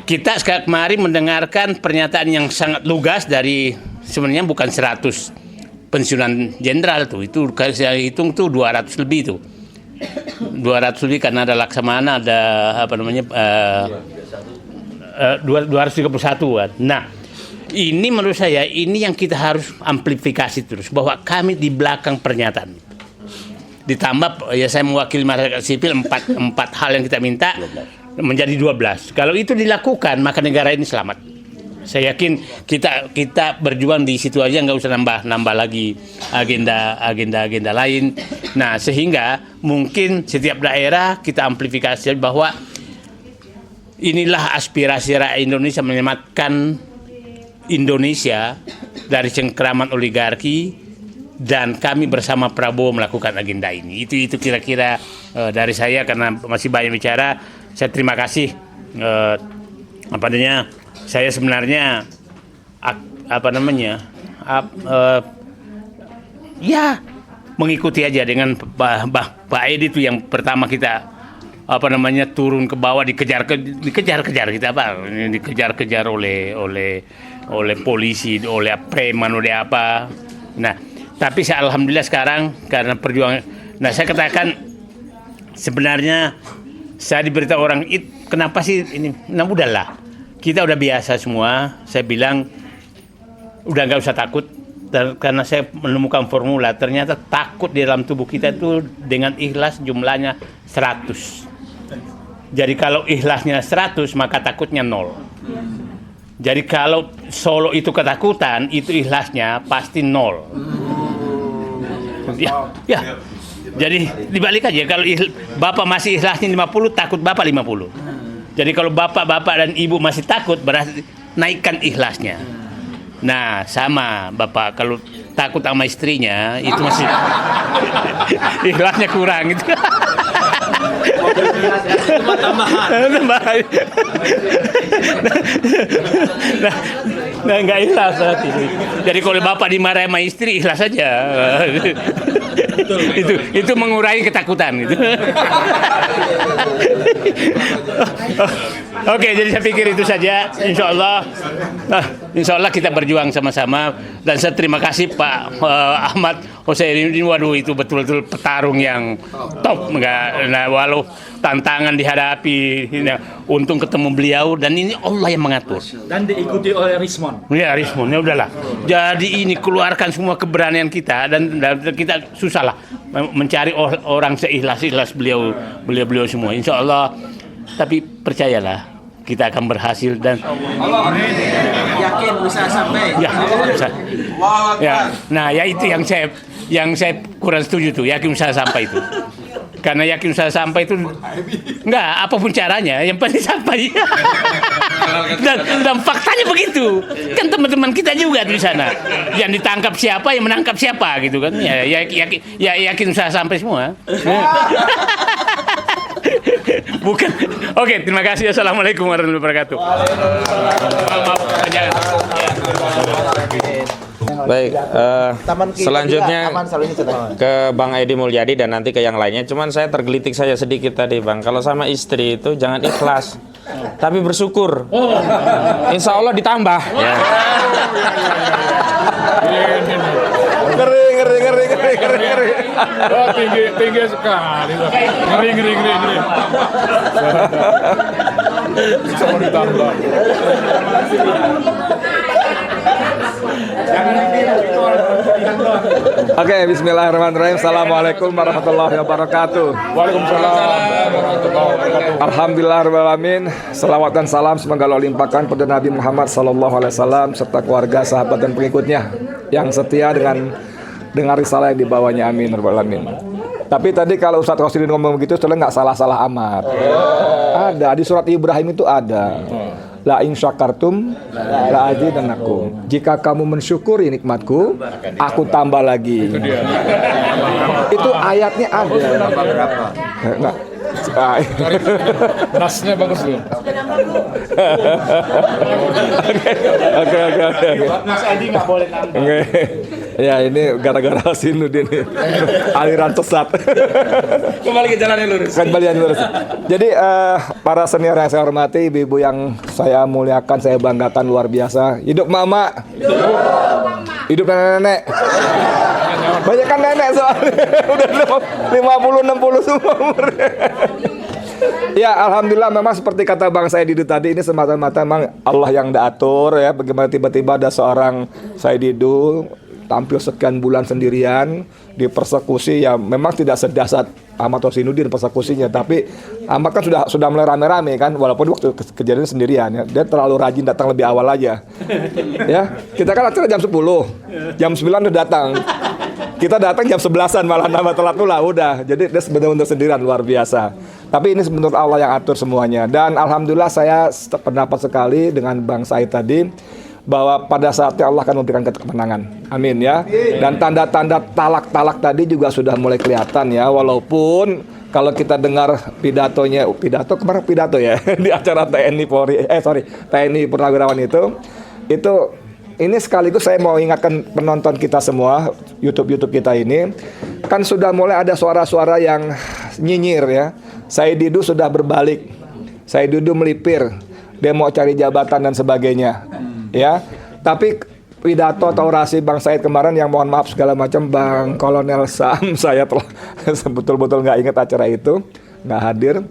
kita kemarin mendengarkan pernyataan yang sangat lugas dari sebenarnya bukan 100 pensiunan jenderal tuh. Itu saya hitung tuh 200 lebih tuh. 200 lebih karena ada Laksamana, ada 231 kan. Nah, ini menurut saya ini yang kita harus amplifikasi terus bahwa kami di belakang pernyataan. Ditambah ya saya mewakili masyarakat sipil 4 hal yang kita minta menjadi 12. Kalau itu dilakukan maka negara ini selamat. Saya yakin kita berjuang di situ aja, nggak usah nambah lagi agenda lain. Nah, sehingga mungkin setiap daerah kita amplifikasi bahwa inilah aspirasi rakyat Indonesia menyelamatkan Indonesia dari cengkraman oligarki, dan kami bersama Prabowo melakukan agenda ini. Itu kira-kira dari saya, karena masih banyak bicara. Saya terima kasih. Saya sebenarnya mengikuti aja dengan Pak Edi itu yang pertama kita turun ke bawah, dikejar-kejar kita dikejar-kejar oleh polisi, oleh preman, oleh apa. Nah, tapi alhamdulillah sekarang karena perjuangan, saya katakan sebenarnya saya diberitahu orang kenapa sih ini? Nah, udahlah, kita udah biasa semua. Saya bilang udah nggak usah takut. Dan karena saya menemukan formula, ternyata takut di dalam tubuh kita itu dengan ikhlas jumlahnya 100. Jadi kalau ikhlasnya 100 maka takutnya 0. Jadi kalau Solo itu ketakutan, itu ikhlasnya pasti 0. Ya. Jadi dibalik aja, kalau Bapak masih ikhlasnya 50, takut Bapak 50. Jadi kalau Bapak dan Ibu masih takut, berarti naikkan ikhlasnya. Nah, sama Bapak kalau takut sama istrinya itu masih ikhlasnya kurang gitu. Nah, nggak ikhlas berarti. Jadi kalau Bapak dimarahin sama istri, ikhlas saja. Itu mengurangi ketakutan gitu. Oke, jadi saya pikir itu saja. Insya Allah kita berjuang sama-sama, dan saya terima kasih Pak Ahmad Husainuddin. Waduh, itu betul-betul petarung yang top. Walau tantangan dihadapi, untung ketemu beliau, dan ini Allah yang mengatur. Dan diikuti oleh Rismon. Ya, Rismon, ya udahlah. Jadi ini keluarkan semua keberanian kita, dan kita susah lah mencari orang seikhlas beliau semua. Insya Allah, tapi percayalah kita akan berhasil, dan Yakin bisa sampai. Ya. Nah, ya itu yang saya kurang setuju tuh, yakin usaha sampai itu. Karena yakin usaha sampai itu enggak, apapun caranya yang penting sampai. dan faktanya begitu. Kan teman-teman kita juga di sana. Yang ditangkap siapa, yang menangkap siapa gitu kan. Ya yakin usaha sampai semua. Bukan. Oke, terima kasih. Assalamualaikum warahmatullahi wabarakatuh. Baik, selanjutnya ke Bang Edi Mulyadi dan nanti ke yang lainnya. Cuman saya tergelitik saja sedikit tadi, Bang. Kalau sama istri itu jangan ikhlas, tapi bersyukur. Insya Allah ditambah. Ya. Ngeri. Oh, tinggi sekali. Ngeri. Semua ditambah. Oke, bismillahirrahmanirrahim. Assalamualaikum warahmatullahi wabarakatuh. Waalaikumsalam warahmatullahi wabarakatuh. Alhamdulillahirrahmanirrahim. Salawat dan salam semoga Allah limpahkan pada Nabi Muhammad SAW serta keluarga, sahabat dan pengikutnya yang setia dengan risalah yang dibawanya. Amin. Alamin. Tapi tadi kalau Ustadz Rosidin ngomong begitu, sebenarnya nggak salah-salah amat. Ada di surat Ibrahim itu ada. La in syakartum la azidannakum. Jika kamu mensyukuri nikmatku, aku tambah lagi. Itu ayatnya ada. Nah, Nasnya bagus loh. Oke. Mas Edi nggak boleh nambah. Oke. Ya ini gara-gara Sinudin aliran sesat. Kembali ke jalan yang lurus. Kembali yang lurus. Jadi para senior yang saya hormati, ibu-ibu yang saya muliakan, saya banggakan luar biasa. Hidup mama. Hidup nenek-nenek. Banyak kan nenek soalnya. Udah 50-60 semua umurnya. Ya alhamdulillah memang seperti kata Bang Saididu tadi, ini semata-mata memang Allah yang atur ya. Bagaimana tiba-tiba ada seorang Saididu tampil sekian bulan sendirian dipersekusi, ya memang tidak sedahsyat Ahmad Rosinudin persekusinya, tapi Ahmad kan sudah mulai rame-rame kan, walaupun waktu kejadian sendirian ya, dia terlalu rajin datang lebih awal aja. Ya, kita kan acara jam 10, jam 9 udah datang. Kita datang jam 11-an malah nambah telat pula, udah. Jadi dia benar-benar sendirian luar biasa. Tapi ini sebenarnya Allah yang atur semuanya. Dan alhamdulillah saya pendapat sekali dengan Bang Said tadi, bahwa pada saatnya Allah akan memberikan kemenangan. Amin ya. Dan tanda-tanda talak-talak tadi juga sudah mulai kelihatan ya. Walaupun kalau kita dengar pidato kemarin pidato ya di acara TNI TNI Purnawirawan itu ini sekaligus saya mau ingatkan penonton kita semua, YouTube kita ini, kan sudah mulai ada suara-suara yang nyinyir ya. Saididu sudah berbalik. Saididu melipir. Dia mau cari jabatan dan sebagainya. Ya, tapi pidato atau orasi Bang Said kemarin yang mohon maaf segala macam, Bang Kolonel Sam, saya telah betul-betul nggak ingat acara itu, nggak hadir.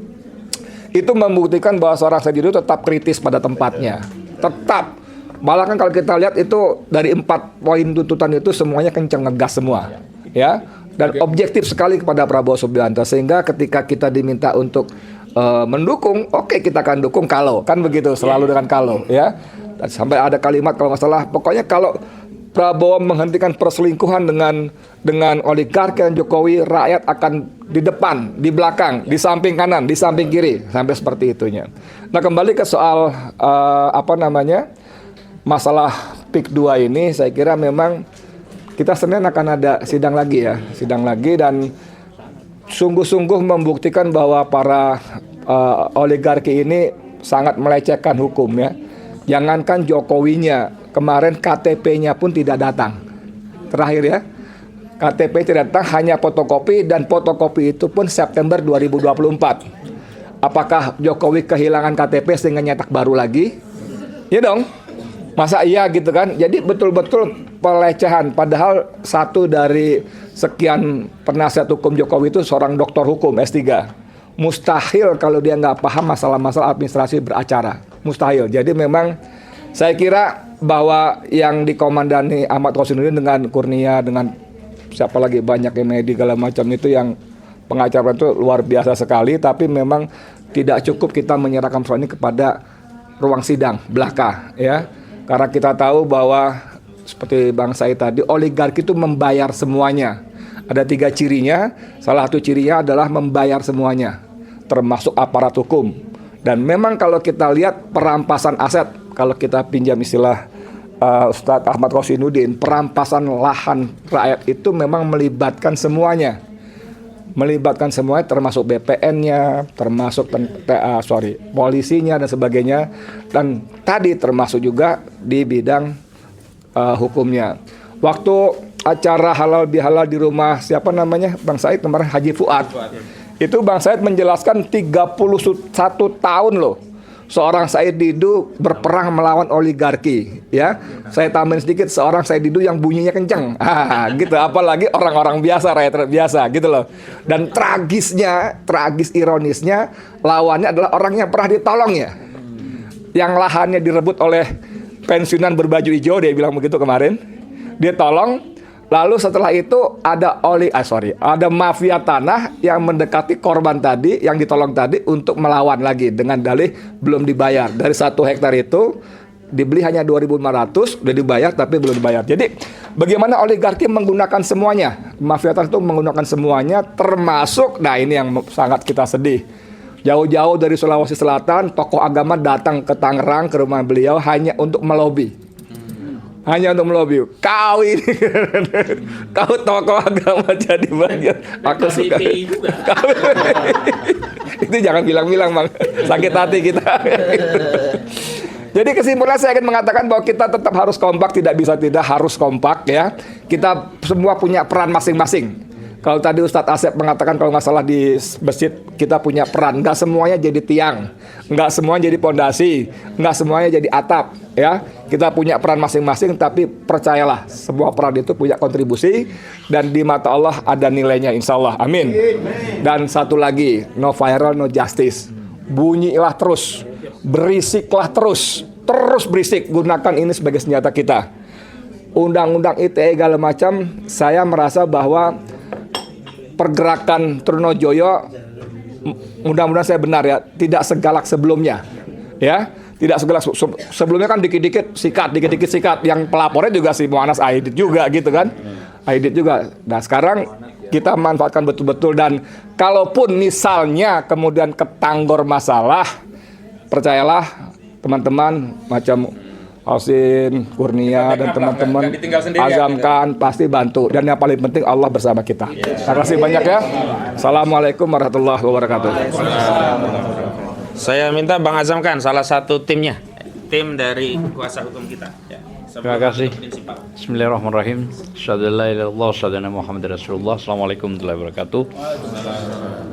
Itu membuktikan bahwa seorang Saididu tetap kritis pada tempatnya, tetap. Malah kan kalau kita lihat itu dari 4 poin tuntutan itu semuanya kencang, ngegas semua, ya, dan objektif sekali kepada Prabowo Subianto, sehingga ketika kita diminta untuk mendukung, oke, kita akan dukung kalau, kan begitu, selalu dengan kalau, ya. Dan sampai ada kalimat kalau nggak salah, pokoknya kalau Prabowo menghentikan perselingkuhan dengan oligarki dan Jokowi, rakyat akan di depan, di belakang, di samping kanan, di samping kiri, sampai seperti itunya. Nah kembali ke soal masalah PIK 2 ini, saya kira memang kita Senin akan ada sidang lagi dan sungguh-sungguh membuktikan bahwa para oligarki ini sangat melecehkan hukum ya. Jangankan Jokowinya, kemarin KTP-nya pun tidak datang. Terakhir ya, KTP tidak datang, hanya fotokopi, dan fotokopi itu pun September 2024. Apakah Jokowi kehilangan KTP sehingga nyetak baru lagi? Ya dong, masa iya gitu kan? Jadi betul-betul pelecehan. Padahal satu dari sekian penasihat hukum Jokowi itu seorang doktor hukum S3. Mustahil kalau dia nggak paham masalah-masalah administrasi beracara. Mustahil. Jadi memang saya kira bahwa yang dikomandani Ahmad Rosinudin dengan Kurnia, dengan siapa lagi banyak yang media segala macam itu, yang pengacara itu luar biasa sekali. Tapi memang tidak cukup kita menyerahkan persoalan ini kepada ruang sidang belaka ya. Karena kita tahu bahwa seperti Bang Said tadi, oligarki itu membayar semuanya. Ada 3 cirinya. Salah satu cirinya adalah membayar semuanya, termasuk aparat hukum. Dan memang kalau kita lihat perampasan aset, kalau kita pinjam istilah Ustadz Ahmad Rosinudin, perampasan lahan rakyat itu memang melibatkan semuanya. Melibatkan semuanya, termasuk BPN-nya, termasuk polisinya dan sebagainya. Dan tadi termasuk juga di bidang hukumnya. Waktu acara halal bihalal di rumah siapa namanya Bang Said kemarin, Haji Fuad. Itu Bang Said menjelaskan 31 tahun loh seorang Saididu berperang melawan oligarki ya. Saya tambahin sedikit, seorang Saididu yang bunyinya kenceng gitu, apalagi orang-orang biasa, rakyat biasa gitu loh. Dan tragis ironisnya, lawannya adalah orang yang pernah ditolong ya, yang lahannya direbut oleh pensiunan berbaju hijau, dia bilang begitu kemarin. Dia tolong, Lalu setelah itu ada ada mafia tanah yang mendekati korban tadi, yang ditolong tadi untuk melawan lagi dengan dalih belum dibayar. Dari 1 hektar itu dibeli hanya 2.500, udah dibayar tapi belum dibayar. Jadi bagaimana oligarki menggunakan semuanya? Mafia tanah itu menggunakan semuanya, termasuk, nah ini yang sangat kita sedih. Jauh-jauh dari Sulawesi Selatan, tokoh agama datang ke Tangerang ke rumah beliau hanya untuk melobi. Hanya untuk melobi. Kau ini, kau tokoh agama jadi bagian. Aku suka. Itu jangan bilang-bilang, Bang. Sakit hati kita. Jadi kesimpulan saya ingin mengatakan bahwa kita tetap harus kompak, tidak bisa tidak harus kompak ya. Kita semua punya peran masing-masing. Kalau tadi Ustadz Asep mengatakan kalau nggak salah di masjid kita punya peran, nggak semuanya jadi tiang, nggak semuanya jadi pondasi, nggak semuanya jadi atap, ya. Kita punya peran masing-masing, tapi percayalah semua peran itu punya kontribusi dan di mata Allah ada nilainya, insya Allah, amin. Dan satu lagi, no viral, no justice. Bunyilah terus, berisiklah terus berisik, gunakan ini sebagai senjata kita. Undang-undang ITE segala macam, saya merasa bahwa pergerakan Trunojoyo, mudah-mudahan saya benar ya, tidak segalak sebelumnya, ya, tidak segalak sebelumnya kan dikit-dikit sikat, yang pelapornya juga si Mu'anas Aidit juga gitu kan, Aidit juga. Nah sekarang kita manfaatkan betul-betul, dan kalaupun misalnya kemudian ketanggor masalah, percayalah teman-teman macam Ausin, Kurnia, dan teman-teman Azamkan pasti bantu. Dan yang paling penting Allah bersama kita. Terima kasih banyak ya. Assalamualaikum warahmatullahi wabarakatuh. Saya minta Bang Azamkan salah satu timnya, tim dari kuasa hukum kita. Ya. Terima kasih. Bismillahirrahmanirrahim. Asyhadu an la ilaha illallah, asyhadu anna Muhammadar Rasulullah. Assalamualaikum warahmatullahi wabarakatuh.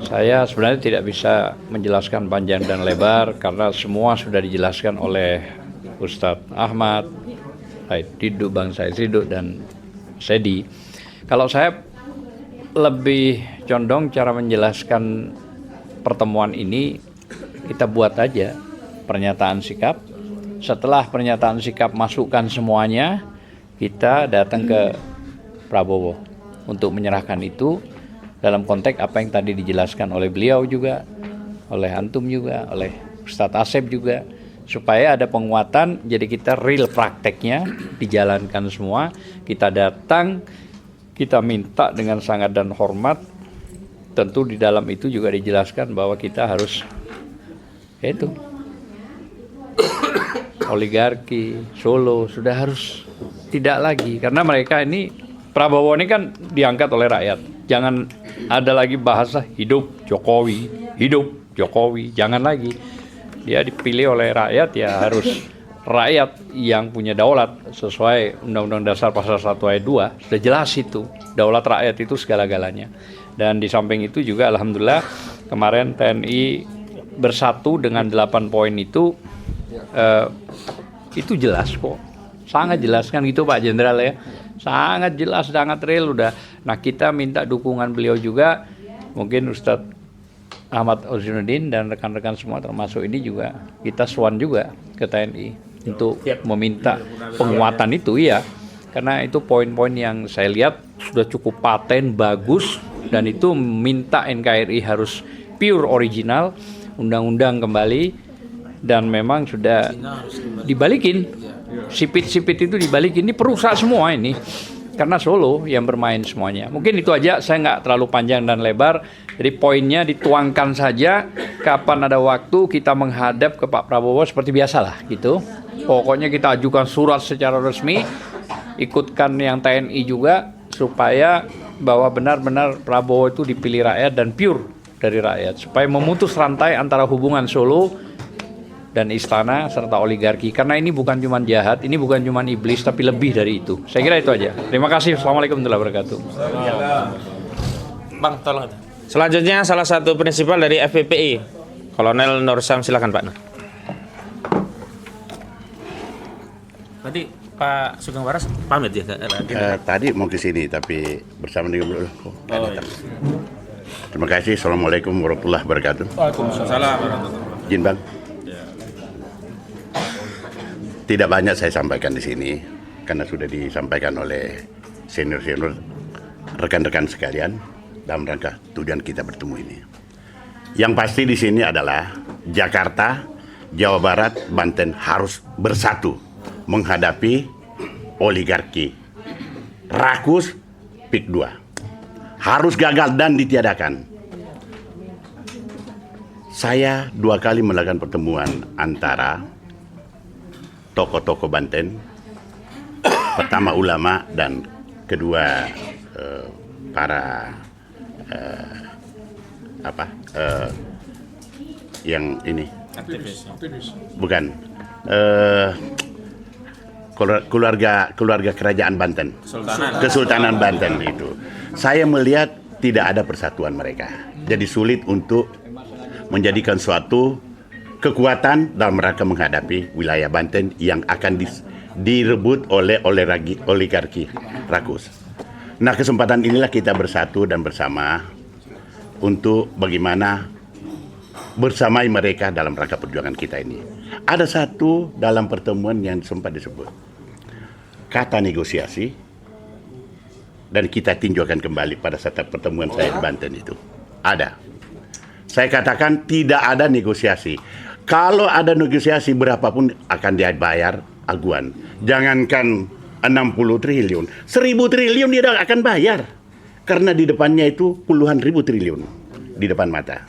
Saya sebenarnya tidak bisa menjelaskan panjang dan lebar karena semua sudah dijelaskan oleh Ustadz Ahmad, Said Didu, Bang Said Didu, dan Sedi. Kalau saya lebih condong cara menjelaskan pertemuan ini, kita buat aja pernyataan sikap. Setelah pernyataan sikap masukkan semuanya, kita datang ke Prabowo untuk menyerahkan itu dalam konteks apa yang tadi dijelaskan oleh beliau juga, oleh Antum juga, oleh Ustadz Asep juga, supaya ada penguatan. Jadi kita real prakteknya dijalankan semua. Kita datang, kita minta dengan sangat dan hormat. Tentu di dalam itu juga dijelaskan bahwa kita harus itu oligarki Solo sudah harus tidak lagi, karena mereka ini, Prabowo ini kan diangkat oleh rakyat. Jangan ada lagi bahasa hidup Jokowi, jangan lagi. Dia dipilih oleh rakyat, ya harus rakyat yang punya daulat sesuai Undang-Undang Dasar Pasal 1 Ayat 2. Sudah jelas itu, daulat rakyat itu segala-galanya. Dan di samping itu juga alhamdulillah kemarin TNI bersatu dengan 8 poin itu jelas kok. Sangat jelas kan gitu Pak Jenderal ya. Sangat jelas, sangat real udah. Nah, kita minta dukungan beliau juga. Mungkin Ustadz Ahmad Ozinuddin dan rekan-rekan semua termasuk ini juga kita swan juga ke TNI untuk meminta penguatan itu ya, karena itu poin-poin yang saya lihat sudah cukup paten, bagus, dan itu minta NKRI harus pure original, undang-undang kembali, dan memang sudah dibalikin, sipit-sipit itu dibalikin, ini perusak semua ini. Karena Solo yang bermain semuanya. Mungkin itu aja, saya nggak terlalu panjang dan lebar. Jadi poinnya dituangkan saja. Kapan ada waktu kita menghadap ke Pak Prabowo seperti biasalah gitu. Pokoknya kita ajukan surat secara resmi, ikutkan yang TNI juga, supaya bahwa benar-benar Prabowo itu dipilih rakyat dan pure dari rakyat. Supaya memutus rantai antara hubungan Solo dan istana serta oligarki, karena ini bukan cuma jahat, ini bukan cuma iblis, tapi lebih dari itu. Saya kira itu aja. Terima kasih. Assalamualaikum warahmatullahi wabarakatuh. Bang, tolong. Selanjutnya salah satu prinsipal dari FPPI, Kolonel Nur Sam, silakan Pak. Tadi Pak Sugeng Waras pamit ya? Tadi mau ke sini tapi bersama dengan beliau. Terima kasih. Assalamualaikum warahmatullahi wabarakatuh. Waalaikumsalam warahmatullahi wabarakatuh. Izin Bang. Tidak banyak saya sampaikan di sini karena sudah disampaikan oleh senior-senior, rekan-rekan sekalian dalam rangka tujuan kita bertemu ini. Yang pasti di sini adalah Jakarta, Jawa Barat, Banten harus bersatu menghadapi oligarki rakus PIK 2. Harus gagal dan ditiadakan. Saya 2 kali melakukan pertemuan antara tokoh-tokoh Banten, pertama ulama dan kedua para yang ini bukan keluarga kerajaan Banten, Kesultanan Banten itu. Saya melihat tidak ada persatuan mereka, jadi sulit untuk menjadikan suatu kekuatan dalam rangka menghadapi wilayah Banten yang akan direbut oleh oligarki rakus. Nah, kesempatan inilah kita bersatu dan bersama untuk bagaimana bersamai mereka dalam rangka perjuangan kita ini. Ada satu dalam pertemuan yang sempat disebut kata negosiasi, dan kita tinjaukan kembali pada saat pertemuan saya di Banten itu. Ada. Saya katakan tidak ada negosiasi. Kalau ada negosiasi berapapun akan dibayar aguan. Jangankan 60 triliun, 1000 triliun dia akan bayar. Karena di depannya itu puluhan ribu triliun di depan mata.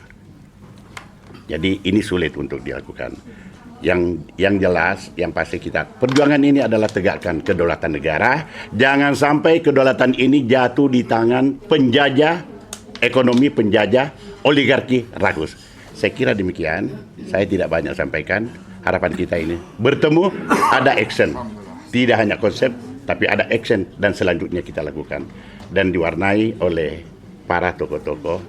Jadi ini sulit untuk dilakukan. Yang jelas, yang pasti kita perjuangan ini adalah tegakkan kedaulatan negara. Jangan sampai kedaulatan ini jatuh di tangan penjajah, ekonomi penjajah, oligarki rakus. Saya kira demikian. Saya tidak banyak sampaikan. Harapan kita ini bertemu, ada action. Tidak hanya konsep, tapi ada action dan selanjutnya kita lakukan. Dan diwarnai oleh para tokoh-tokoh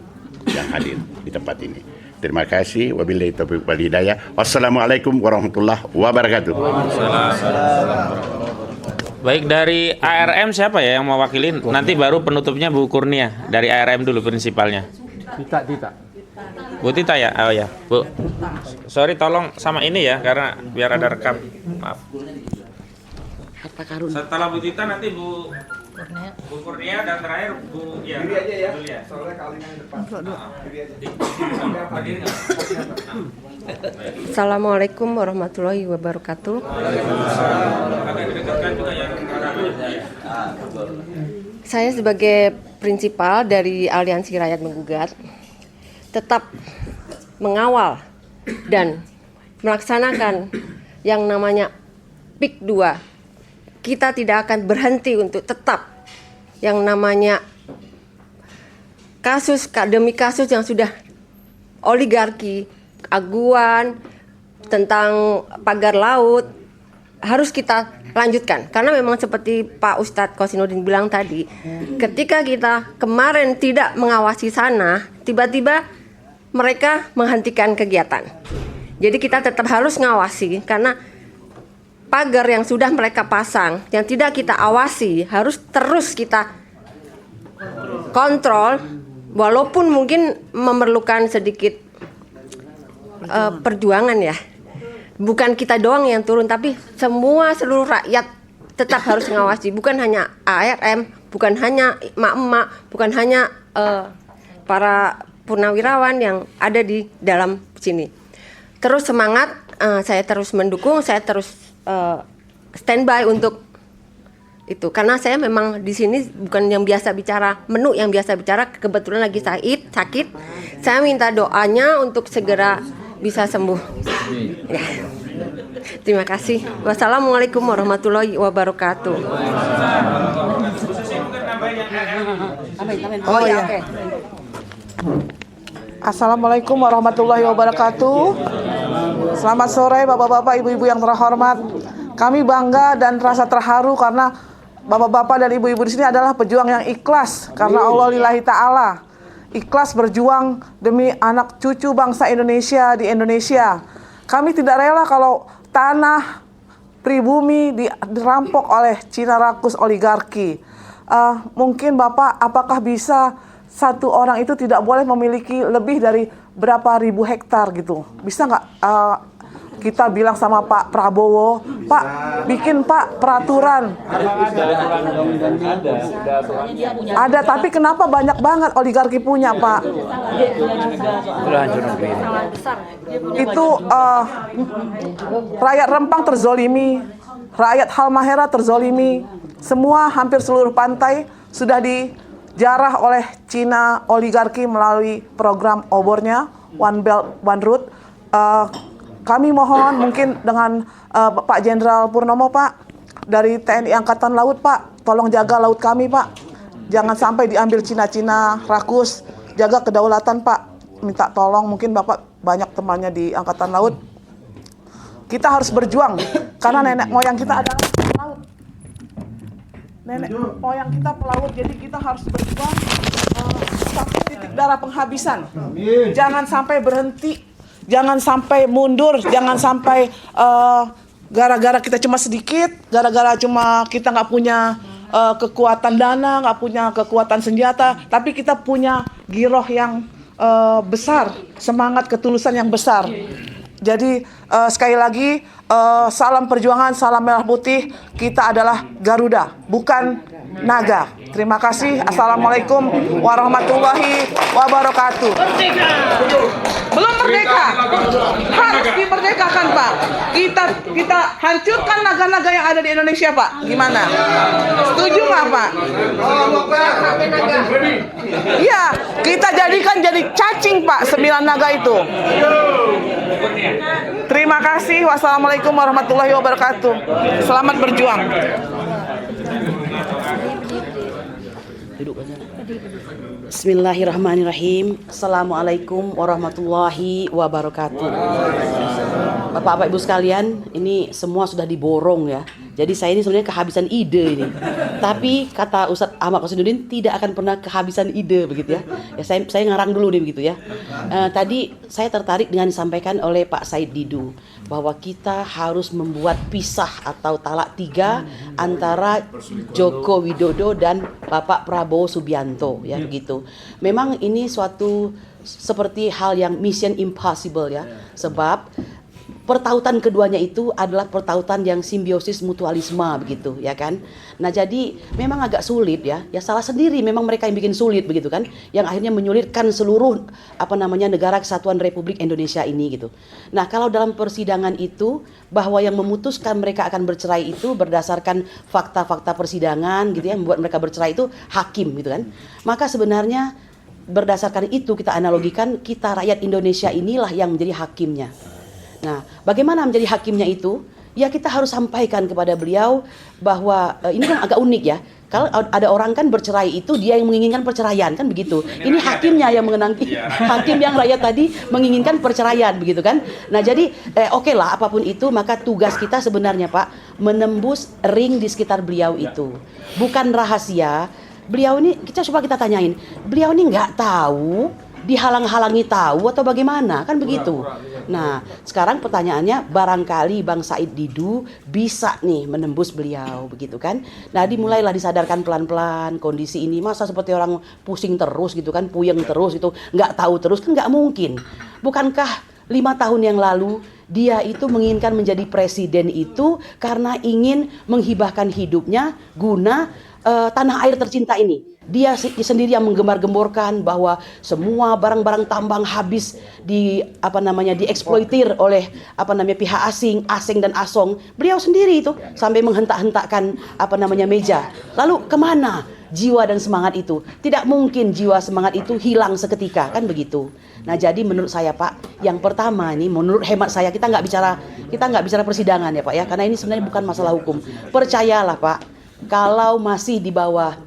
yang hadir di tempat ini. Terima kasih. Wabillahi taufiq wal hidayah. Wassalamualaikum warahmatullahi wabarakatuh. Baik, dari ARM siapa ya yang mau wakilin? Nanti baru penutupnya Bu Kurnia. Dari ARM dulu prinsipalnya. Tita. Bu Tita ya? Oh ya, Bu. Sorry, tolong sama ini ya, karena biar ada rekam. Maaf. Setelah Bu Tita nanti Bu Kurnia dan terakhir Bu ya. Diri aja ya. Soalnya kalinya di depan. Assalamualaikum warahmatullahi wabarakatuh. Saya sebagai prinsipal dari Aliansi Rakyat Menggugat tetap mengawal dan melaksanakan yang namanya PIK 2. Kita tidak akan berhenti untuk tetap yang namanya kasus demi kasus yang sudah oligarki, aguan tentang pagar laut harus kita lanjutkan. Karena memang seperti Pak Ustadz Kosinudin bilang tadi, ketika kita kemarin tidak mengawasi sana, tiba-tiba mereka menghentikan kegiatan. Jadi kita tetap harus ngawasi karena pagar yang sudah mereka pasang, yang tidak kita awasi, harus terus kita kontrol, walaupun mungkin memerlukan sedikit perjuangan ya. Bukan kita doang yang turun, tapi seluruh rakyat tetap harus mengawasi. Bukan hanya ARM, bukan hanya emak-emak, bukan hanya para purnawirawan yang ada di dalam sini. Terus semangat, saya terus mendukung, saya terus standby untuk itu, karena saya memang di sini bukan yang biasa bicara menu, yang biasa bicara kebetulan lagi sakit. Saya minta doanya untuk segera bisa sembuh. Ya. Terima kasih. Wassalamualaikum warahmatullahi wabarakatuh. Oh ya. Okay. Assalamualaikum warahmatullahi wabarakatuh. Selamat sore Bapak-bapak, Ibu-ibu yang terhormat. Kami bangga dan rasa terharu karena Bapak-bapak dan Ibu-ibu di sini adalah pejuang yang ikhlas karena Allah lillahi ta'ala. Ikhlas berjuang demi anak cucu bangsa Indonesia di Indonesia. Kami tidak rela kalau tanah pribumi dirampok oleh Cina rakus oligarki. Mungkin Bapak, apakah bisa satu orang itu tidak boleh memiliki lebih dari berapa ribu hektar gitu? Bisa nggak kita bilang sama Pak Prabowo, Pak bikin Pak peraturan. Ada, tapi kenapa banyak banget oligarki punya Pak? Itu rakyat Rempang terzolimi, rakyat Halmahera terzolimi, semua hampir seluruh pantai sudah dijarah oleh Cina oligarki melalui program obornya One Belt One Road. Kami mohon mungkin dengan Pak Jenderal Purnomo Pak dari TNI Angkatan Laut Pak, tolong jaga laut kami Pak. Jangan sampai diambil Cina-Cina rakus, jaga kedaulatan Pak. Minta tolong, mungkin Bapak banyak temannya di Angkatan Laut. Kita harus berjuang karena nenek moyang kita adalah pelaut. Nenek moyang kita pelaut, jadi kita harus berjuang sampai titik darah penghabisan. Jangan sampai berhenti. Jangan sampai mundur, jangan sampai gara-gara kita cuma sedikit, gara-gara cuma kita nggak punya kekuatan dana, nggak punya kekuatan senjata, tapi kita punya giroh yang besar, semangat ketulusan yang besar. Jadi sekali lagi salam perjuangan, salam merah putih, kita adalah Garuda, bukan naga. Terima kasih. Assalamualaikum warahmatullahi wabarakatuh. Belum merdeka, harus dimerdekakan Pak. Kita hancurkan naga-naga yang ada di Indonesia Pak. Gimana? Setuju nggak Pak? Iya, kita jadikan jadi cacing Pak 9 naga itu. Terima kasih. Wassalamualaikum warahmatullahi wabarakatuh. Selamat berjuang. Bismillahirrahmanirrahim. Assalamualaikum warahmatullahi wabarakatuh. Bapak-bapak ibu sekalian, ini semua sudah diborong ya. Jadi saya ini sebenarnya kehabisan ide ini. Tapi kata Ustadz Ahmad Qasiduddin tidak akan pernah kehabisan ide begitu ya. Ya saya ngarang dulu nih begitu ya. Tadi saya tertarik dengan disampaikan oleh Pak Said Didu bahwa kita harus membuat pisah atau talak 3 antara Joko Widodo dan Bapak Prabowo Subianto ya begitu. Memang ini suatu seperti hal yang mission impossible ya. Sebab pertautan keduanya itu adalah pertautan yang simbiosis mutualisme begitu ya kan. Nah jadi memang agak sulit ya. Ya salah sendiri memang mereka yang bikin sulit begitu kan. Yang akhirnya menyulitkan seluruh negara kesatuan Republik Indonesia ini gitu. Nah kalau dalam persidangan itu bahwa yang memutuskan mereka akan bercerai itu berdasarkan fakta-fakta persidangan gitu ya, membuat mereka bercerai itu hakim gitu kan. Maka sebenarnya berdasarkan itu kita analogikan kita rakyat Indonesia inilah yang menjadi hakimnya. Nah, bagaimana menjadi hakimnya itu? Ya kita harus sampaikan kepada beliau bahwa ini kan agak unik ya. Kalau ada orang kan bercerai itu dia yang menginginkan perceraian kan begitu. Ini hakimnya yang mengenangi, hakim yang rakyat tadi menginginkan perceraian begitu kan. Nah jadi oke lah apapun itu maka tugas kita sebenarnya Pak menembus ring di sekitar beliau itu. Bukan rahasia. Beliau ini coba kita tanyain. Beliau ini nggak tahu dihalang-halangi tahu atau bagaimana kan begitu. Nah sekarang pertanyaannya barangkali Bang Said Didu bisa nih menembus beliau begitu kan. Nah dimulailah disadarkan pelan-pelan kondisi ini masa seperti orang pusing terus gitu kan, puyeng terus itu nggak tahu terus kan nggak mungkin. Bukankah 5 tahun yang lalu dia itu menginginkan menjadi presiden itu karena ingin menghibahkan hidupnya guna tanah air tercinta ini. Dia sendiri yang menggembar-gemborkan bahwa semua barang-barang tambang habis dieksploitir oleh pihak asing dan asong. Beliau sendiri itu sampai menghentak-hentakkan meja. Lalu kemana jiwa dan semangat itu? Tidak mungkin jiwa semangat itu hilang seketika kan begitu. Nah jadi menurut saya Pak, yang pertama ini menurut hemat saya kita nggak bicara persidangan ya Pak ya, karena ini sebenarnya bukan masalah hukum. Percayalah Pak, kalau masih di bawah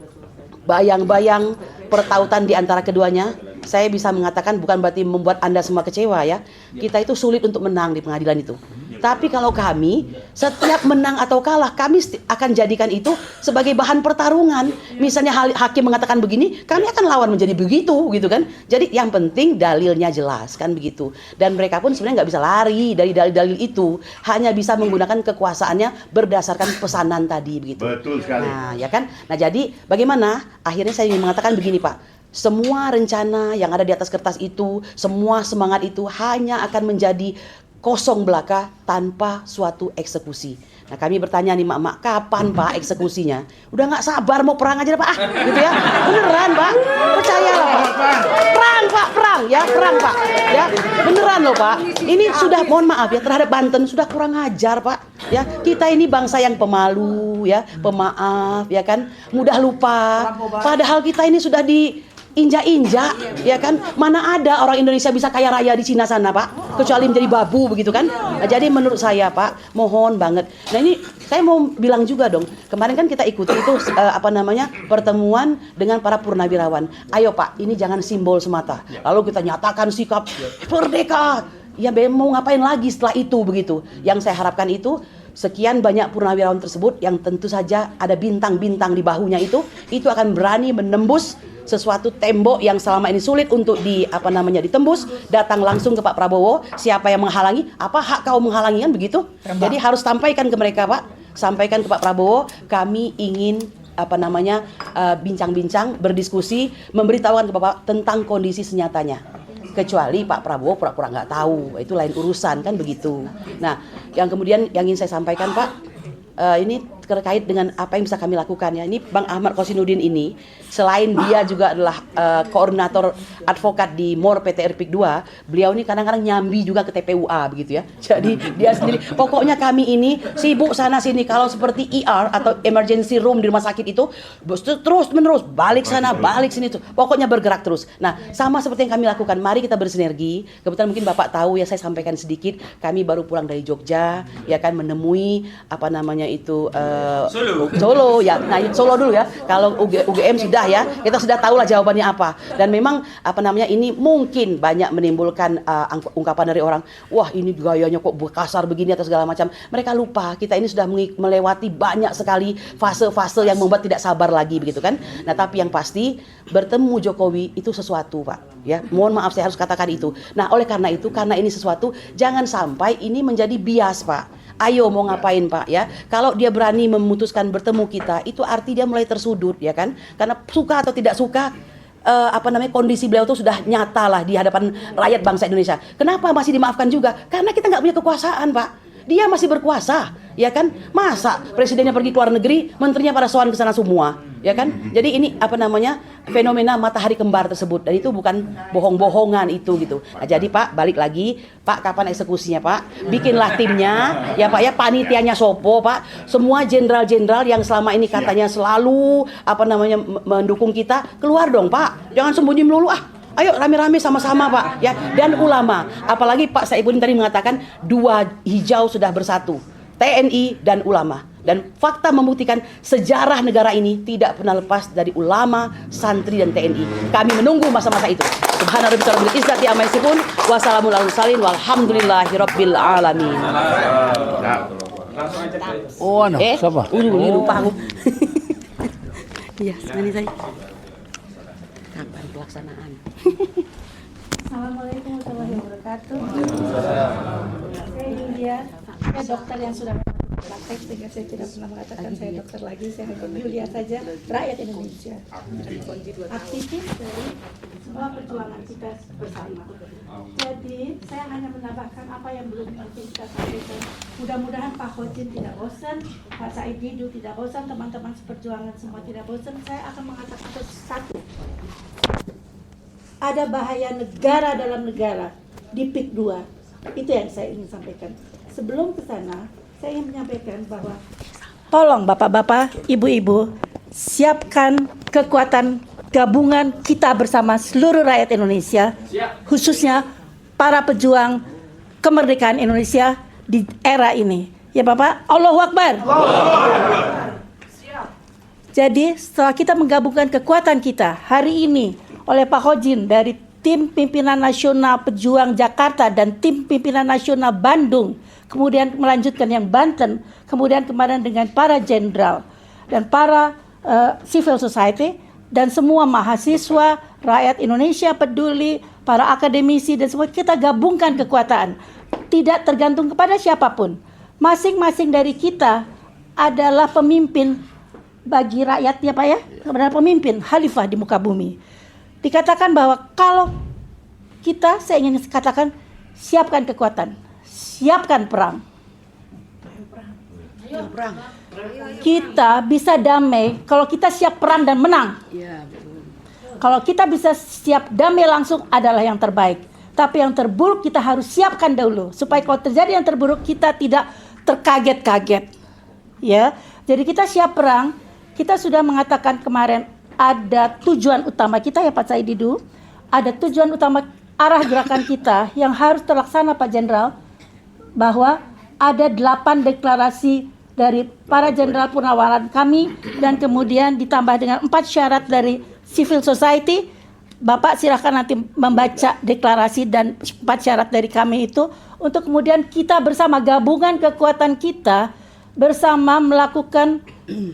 bayang-bayang pertautan di antara keduanya, saya bisa mengatakan bukan berarti membuat Anda semua kecewa ya. Kita itu sulit untuk menang di pengadilan itu. Tapi kalau kami, setiap menang atau kalah, kami akan jadikan itu sebagai bahan pertarungan. Misalnya hakim mengatakan begini, kami akan lawan menjadi begitu, gitu kan. Jadi yang penting dalilnya jelas, kan begitu. Dan mereka pun sebenarnya nggak bisa lari dari dalil-dalil itu. Hanya bisa menggunakan kekuasaannya berdasarkan pesanan tadi, begitu. Betul sekali. Nah, ya kan. Nah, jadi bagaimana? Akhirnya saya ingin mengatakan begini, Pak. Semua rencana yang ada di atas kertas itu, semua semangat itu hanya akan menjadi kosong belaka tanpa suatu eksekusi. Nah kami bertanya nih mak-mak, kapan Pak eksekusinya? Udah nggak sabar mau perang aja Pak, gitu ya. Beneran Pak, percayalah Pak. Perang Pak, perang Pak, ya beneran loh Pak. Ini sudah mohon maaf ya terhadap Banten sudah kurang ajar Pak. Ya kita ini bangsa yang pemalu ya, pemaaf ya kan, mudah lupa. Padahal kita ini sudah injak-injak, ya kan? Mana ada orang Indonesia bisa kaya raya di Cina sana, Pak? Kecuali menjadi babu begitu kan? Nah, jadi menurut saya, Pak, mohon banget. Nah ini saya mau bilang juga dong. Kemarin kan kita ikuti itu pertemuan dengan para purnawirawan. Ayo Pak, ini jangan simbol semata. Lalu kita nyatakan sikap merdeka. Ya mau ngapain lagi setelah itu begitu? Yang saya harapkan itu sekian banyak purnawirawan tersebut yang tentu saja ada bintang-bintang di bahunya itu akan berani menembus sesuatu tembok yang selama ini sulit untuk ditembus, datang langsung ke Pak Prabowo. Siapa yang menghalangi? Apa hak kau menghalangi kan begitu? Jadi harus sampaikan ke mereka Pak, sampaikan ke Pak Prabowo. Kami ingin bincang-bincang, berdiskusi, memberitahukan ke Bapak tentang kondisi senyatanya. Kecuali Pak Prabowo pura-pura nggak tahu, itu lain urusan kan begitu. Nah, yang kemudian yang ingin saya sampaikan Pak, ini terkait dengan apa yang bisa kami lakukan ya. Ini Bang Ahmad Kosinudin ini selain dia juga adalah koordinator advokat di MOR PT RPIK 2, beliau ini kadang-kadang nyambi juga ke TPUA begitu ya. Jadi dia sendiri, pokoknya kami ini sibuk sana sini. Kalau seperti ER atau emergency room di rumah sakit itu terus menerus balik sana balik sini tuh, pokoknya bergerak terus. Nah sama seperti yang kami lakukan, mari kita bersinergi. Kebetulan mungkin Bapak tahu ya, saya sampaikan sedikit, kami baru pulang dari Jogja ya kan, menemui Solo ya. Nah Solo dulu ya, kalau UGM sudah ya, kita sudah tahu lah jawabannya apa. Dan memang ini mungkin banyak menimbulkan ungkapan dari orang, wah ini gayanya kok kasar begini atau segala macam. Mereka lupa kita ini sudah melewati banyak sekali fase-fase yang membuat tidak sabar lagi begitu kan. Nah tapi yang pasti bertemu Jokowi itu sesuatu Pak ya. Mohon maaf saya harus katakan itu. Nah oleh karena itu, karena ini sesuatu, jangan sampai ini menjadi bias Pak. Ayo mau ngapain Pak ya? Kalau dia berani memutuskan bertemu kita, itu arti dia mulai tersudut ya kan? Karena suka atau tidak suka, kondisi beliau itu sudah nyata lah di hadapan rakyat bangsa Indonesia. Kenapa masih dimaafkan juga? Karena kita nggak punya kekuasaan Pak. Dia masih berkuasa, ya kan? Masa presidennya pergi ke luar negeri, menterinya pada sowan ke sana semua, ya kan? Jadi ini fenomena matahari kembar tersebut, dan itu bukan bohong-bohongan itu gitu. Nah, jadi Pak, balik lagi, Pak, kapan eksekusinya Pak? Bikinlah timnya, ya Pak ya, panitianya sopo Pak. Semua jenderal-jenderal yang selama ini katanya selalu mendukung kita, keluar dong Pak. Jangan sembunyi melulu Ayo rame-rame sama-sama Pak ya, dan ulama. Apalagi Pak Saifuddin tadi mengatakan 2 hijau sudah bersatu, TNI dan ulama. Dan fakta membuktikan sejarah negara ini tidak pernah lepas dari ulama, santri dan TNI. Kami menunggu masa-masa itu. Subhanallah rabbil izzati amma yasifun wa salamun alal mursalin walhamdulillahirabbil alamin. Oh, siapa? Lupa aku. Iya, sekali saya. Kapan pelaksanaan? Assalamualaikum warahmatullahi wabarakatuh. Saya Yulia, saya dokter yang sudah praktek, sehingga saya tidak pernah mengatakan saya dokter lagi. Saya hanya Yulia saja, rakyat Indonesia, aktivis dari semua perjuangan kita bersama. Jadi saya hanya menambahkan apa yang belum kita sampaikan. Mudah-mudahan Pak Khojin tidak bosan, Pak Said Didu tidak bosan, teman-teman seperjuangan semua tidak bosan. Saya akan mengatakan satu. Ada bahaya negara dalam negara di PIK 2. Itu yang saya ingin sampaikan. Sebelum ke sana, saya ingin menyampaikan bahwa tolong Bapak-bapak, Ibu-ibu, siapkan kekuatan gabungan kita bersama seluruh rakyat Indonesia, khususnya para pejuang kemerdekaan Indonesia di era ini. Ya Bapak, Allahu Akbar. Jadi setelah kita menggabungkan kekuatan kita hari ini oleh Pak Khojin dari tim pimpinan nasional pejuang Jakarta dan tim pimpinan nasional Bandung, kemudian melanjutkan yang Banten, kemudian kemarin dengan para jenderal dan para civil society dan semua mahasiswa, rakyat Indonesia peduli, para akademisi dan semua, kita gabungkan kekuatan. Tidak tergantung kepada siapapun. Masing-masing dari kita adalah pemimpin bagi rakyatnya Pak ya, adalah pemimpin khalifah di muka bumi. Dikatakan bahwa kalau kita, saya ingin katakan, siapkan kekuatan, siapkan perang. Kita bisa damai kalau kita siap perang dan menang. Kalau kita bisa siap damai langsung adalah yang terbaik. Tapi yang terburuk kita harus siapkan dahulu supaya kalau terjadi yang terburuk kita tidak terkaget-kaget. Ya. Jadi kita siap perang. Kita sudah mengatakan kemarin ada tujuan utama kita ya Pak Said Didu. Ada tujuan utama arah gerakan kita yang harus terlaksana Pak Jenderal, bahwa ada 8 deklarasi dari para jenderal purnawaran kami dan kemudian ditambah dengan 4 syarat dari civil society. Bapak silahkan nanti membaca deklarasi dan 4 syarat dari kami itu untuk kemudian kita bersama gabungan kekuatan kita bersama melakukan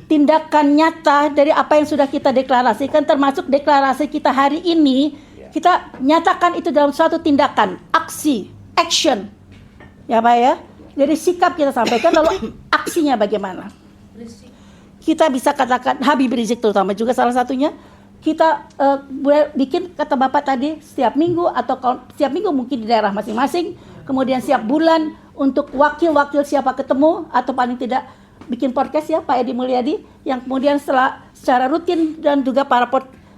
tindakan nyata dari apa yang sudah kita deklarasikan, termasuk deklarasi kita hari ini. Kita nyatakan itu dalam suatu tindakan, aksi, action. Ya Pak ya. Jadi sikap kita sampaikan, lalu aksinya bagaimana? Kita bisa katakan Habib Rizik terutama juga salah satunya. Kita bikin kata Bapak tadi setiap minggu atau setiap minggu mungkin di daerah masing-masing. Kemudian setiap bulan untuk wakil-wakil siapa ketemu atau paling tidak bikin podcast ya Pak Edi Mulyadi yang kemudian secara rutin dan juga para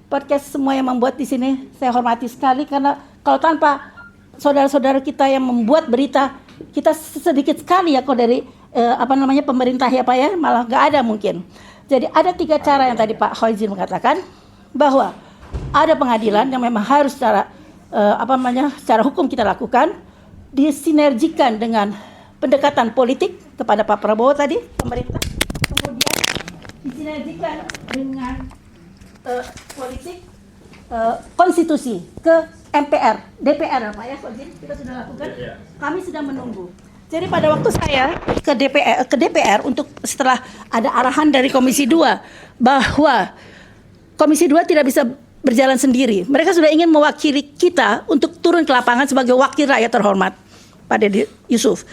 podcast semua yang membuat di sini saya hormati sekali, karena kalau tanpa saudara-saudara kita yang membuat berita kita sedikit sekali ya kok dari pemerintah ya Pak ya, malah nggak ada mungkin. Jadi ada 3 cara yang tadi Pak Khozin mengatakan, bahwa ada pengadilan yang memang harus secara hukum kita lakukan, disinergikan dengan pendekatan politik kepada Pak Prabowo tadi pemerintah, kemudian disinergikan dengan politik konstitusi ke MPR, DPR Pak ya, kita sudah lakukan. Kami sedang menunggu. Jadi pada waktu saya ke DPR untuk setelah ada arahan dari Komisi 2 bahwa Komisi 2 tidak bisa berjalan sendiri. Mereka sudah ingin mewakili kita untuk turun ke lapangan sebagai wakil rakyat terhormat, Pak Dedi Yusuf.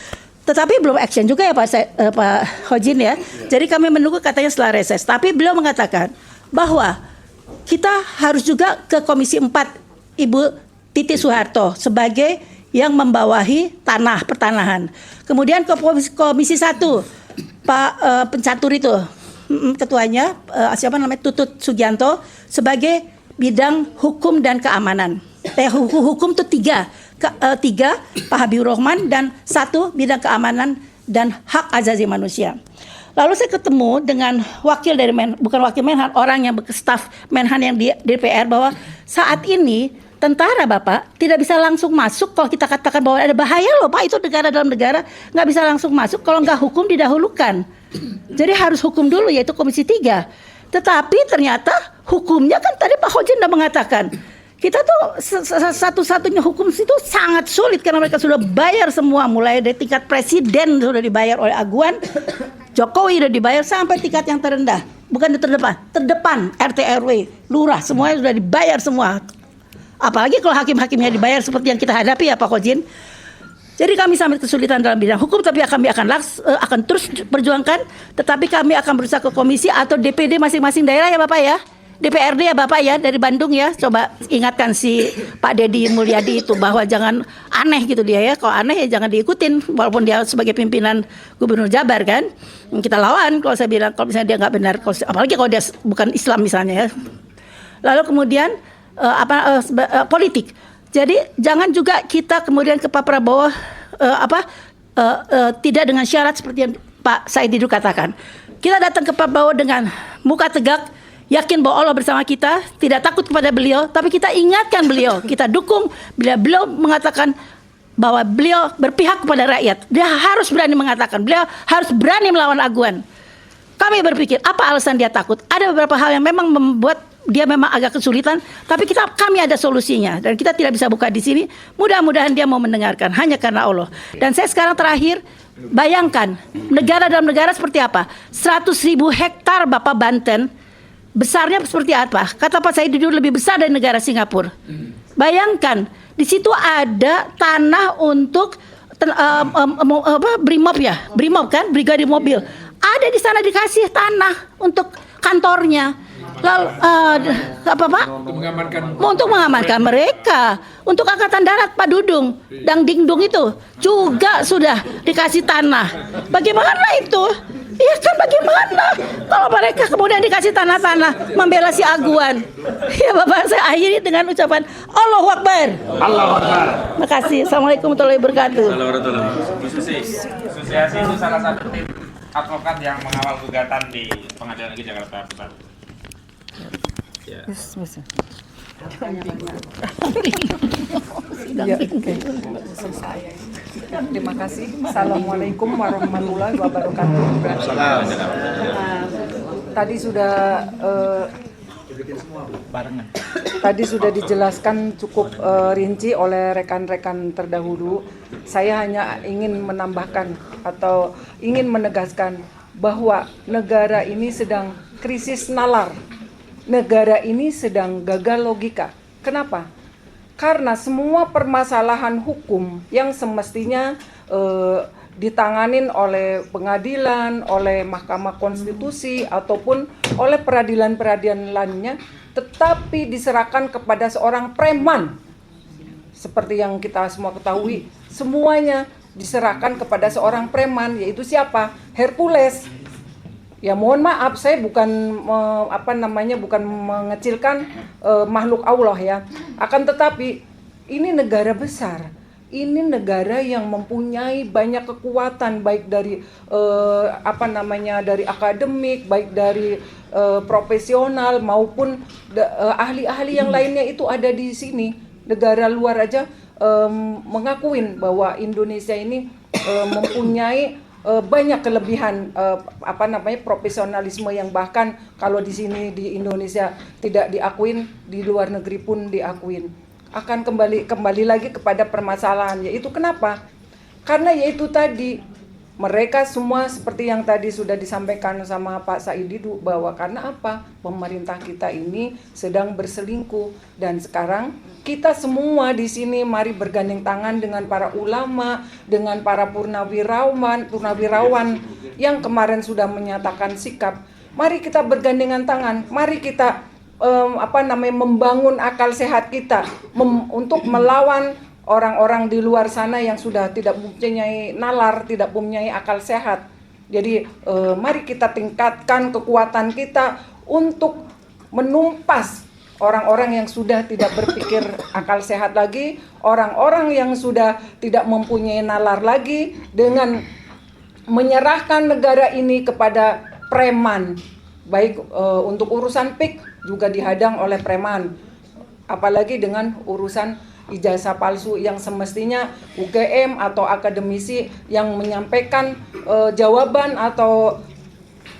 Tetapi belum action juga ya Pak Khozin ya. Jadi kami menunggu katanya setelah reses. Tapi beliau mengatakan bahwa kita harus juga ke Komisi 4 Ibu Titi Soeharto sebagai yang membawahi pertanahan. Kemudian ke Komisi 1 Pak pencatur itu ketuanya Tutut Sugianto sebagai bidang hukum dan keamanan. Hukum itu 3 Pak Habibur Rahman dan 1 bidang keamanan dan hak asasi manusia. Lalu saya ketemu dengan wakil dari bukan wakil Menhan, orang yang staf Menhan yang di DPR, bahwa saat ini tentara Bapak tidak bisa langsung masuk kalau kita katakan bahwa ada bahaya loh Pak, itu negara dalam negara nggak bisa langsung masuk kalau nggak hukum didahulukan. Jadi harus hukum dulu, yaitu Komisi 3. Tetapi ternyata hukumnya kan tadi Pak Khozin sudah mengatakan kita tuh satu-satunya hukum itu sangat sulit karena mereka sudah bayar semua, mulai dari tingkat presiden sudah dibayar oleh Aguan, Jokowi sudah dibayar sampai tingkat yang terendah, bukan terdepan RT RW, lurah, semuanya sudah dibayar semua. Apalagi kalau hakim-hakimnya dibayar seperti yang kita hadapi ya Pak Khozin. Jadi kami sangat kesulitan dalam bidang hukum, tapi kami akan terus perjuangkan. Tetapi kami akan berusaha ke komisi atau DPD masing-masing daerah ya Bapak ya, DPRD ya Bapak ya, dari Bandung ya. Coba ingatkan si Pak Dedi Mulyadi itu bahwa jangan aneh gitu dia ya. Kalau aneh ya jangan diikutin, walaupun dia sebagai pimpinan Gubernur Jabar kan. Kita lawan kalau saya bilang, kalau misalnya dia nggak benar, apalagi kalau dia bukan Islam misalnya ya. Lalu kemudian politik. Jadi jangan juga kita kemudian ke Pak Prabowo tidak dengan syarat seperti yang Pak Said Didu katakan. Kita datang ke Pak Prabowo dengan muka tegak, yakin bahwa Allah bersama kita, tidak takut kepada beliau, tapi kita ingatkan beliau, kita dukung bila beliau mengatakan bahwa beliau berpihak kepada rakyat. Dia harus berani mengatakan, beliau harus berani melawan Aguan. Kami berpikir apa alasan dia takut? Ada beberapa hal yang memang membuat dia memang agak kesulitan, tapi kami ada solusinya dan kita tidak bisa buka di sini. Mudah-mudahan dia mau mendengarkan hanya karena Allah. Dan saya sekarang terakhir bayangkan negara dalam negara seperti apa? 100.000 hektar Bapak Banten, besarnya seperti apa? Kata Pak Said Didu lebih besar dari negara Singapura. Bayangkan di situ ada tanah untuk Brimob ya, Brimob kan, brigade mobil. ada di sana dikasih tanah untuk kantornya. Lalu apa Pak? Untuk mengamankan mereka. Untuk Angkatan Darat Pak Dudung, Dang Dingdung itu juga sudah dikasih tanah. Bagaimana itu? Iya kan bagaimana kalau mereka kemudian dikasih tanah-tanah membela si Aguan? Ya Bapak, saya akhiri dengan ucapan Allahu Akbar. Allahu Akbar. Makasih. Assalamualaikum warahmatullahi wabarakatuh. Bu Susiasi itu salah satu tim advokat yang mengawal gugatan di Pengadilan Negeri Jakarta Pusat. Ya. Ya, oke. Selesai. Terima kasih. Assalamualaikum warahmatullahi wabarakatuh. Tadi sudah dijelaskan cukup rinci oleh rekan-rekan terdahulu. Saya hanya ingin menambahkan atau ingin menegaskan bahwa negara ini sedang krisis nalar. Negara ini sedang gagal logika. Kenapa? Karena semua permasalahan hukum yang semestinya ditanganin oleh pengadilan, oleh Mahkamah Konstitusi, ataupun oleh peradilan-peradilan lainnya, tetapi diserahkan kepada seorang preman. Seperti yang kita semua ketahui, semuanya diserahkan kepada seorang preman, yaitu siapa? Hercules. Ya mohon maaf, saya bukan bukan mengecilkan makhluk Allah ya. Akan tetapi ini negara besar. Ini negara yang mempunyai banyak kekuatan, baik dari dari akademik, baik dari profesional maupun ahli-ahli yang lainnya itu ada di sini. Negara luar aja mengakuin bahwa Indonesia ini mempunyai banyak kelebihan profesionalisme yang bahkan kalau di sini di Indonesia tidak diakuin, di luar negeri pun diakuin. Akan kembali lagi kepada permasalahan, yaitu kenapa? Karena yaitu tadi mereka semua seperti yang tadi sudah disampaikan sama Pak Said Didu, bahwa karena apa? Pemerintah kita ini sedang berselingkuh, dan sekarang kita semua di sini mari bergandeng tangan dengan para ulama, dengan para purnawirawan yang kemarin sudah menyatakan sikap. Mari kita bergandengan tangan, mari kita membangun akal sehat kita untuk melawan orang-orang di luar sana yang sudah tidak mempunyai nalar, tidak mempunyai akal sehat. Jadi mari kita tingkatkan kekuatan kita untuk menumpas orang-orang yang sudah tidak berpikir akal sehat lagi, orang-orang yang sudah tidak mempunyai nalar lagi, dengan menyerahkan negara ini kepada preman. Baik untuk urusan PIK juga dihadang oleh preman, apalagi dengan urusan ijazah palsu yang semestinya UGM atau akademisi yang menyampaikan jawaban atau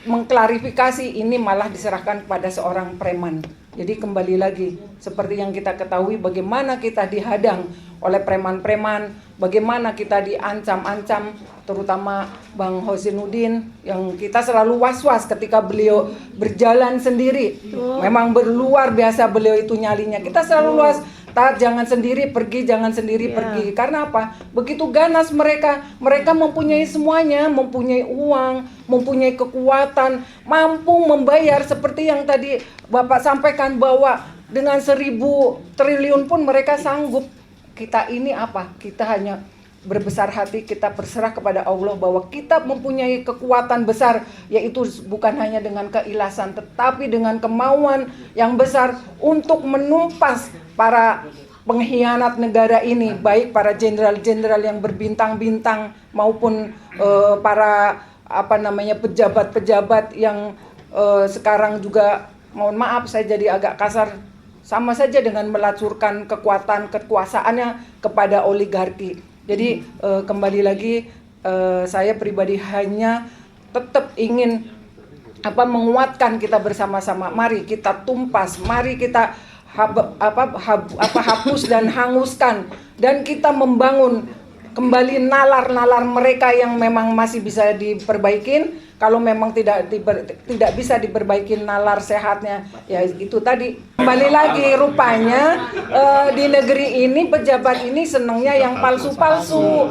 mengklarifikasi ini malah diserahkan kepada seorang preman. Jadi kembali lagi, seperti yang kita ketahui bagaimana kita dihadang oleh preman-preman, bagaimana kita diancam-ancam, terutama Bang Hosinuddin yang kita selalu was-was ketika beliau berjalan sendiri. Memang luar biasa beliau itu nyalinya. Kita selalu was, jangan sendiri pergi, jangan sendiri pergi. Karena apa? Begitu ganas mereka mempunyai semuanya, mempunyai uang, mempunyai kekuatan, mampu membayar seperti yang tadi Bapak sampaikan bahwa dengan 1.000 triliun pun mereka sanggup. Kita ini apa? Kita hanya berbesar hati, kita berserah kepada Allah bahwa kita mempunyai kekuatan besar, yaitu bukan hanya dengan keikhlasan tetapi dengan kemauan yang besar untuk menumpas para pengkhianat negara ini, baik para jenderal-jenderal yang berbintang-bintang maupun para pejabat-pejabat yang sekarang juga, mohon maaf saya jadi agak kasar, sama saja dengan melacurkan kekuasaannya kepada oligarki. Jadi kembali lagi saya pribadi hanya tetap ingin menguatkan kita bersama-sama. Mari kita tumpas, mari kita hapus dan hanguskan, dan kita membangun kembali nalar-nalar mereka yang memang masih bisa diperbaikin, Kalau memang tidak bisa diperbaiki nalar sehatnya, ya itu tadi. Kembali lagi, rupanya di negeri ini pejabat ini senangnya yang palsu-palsu,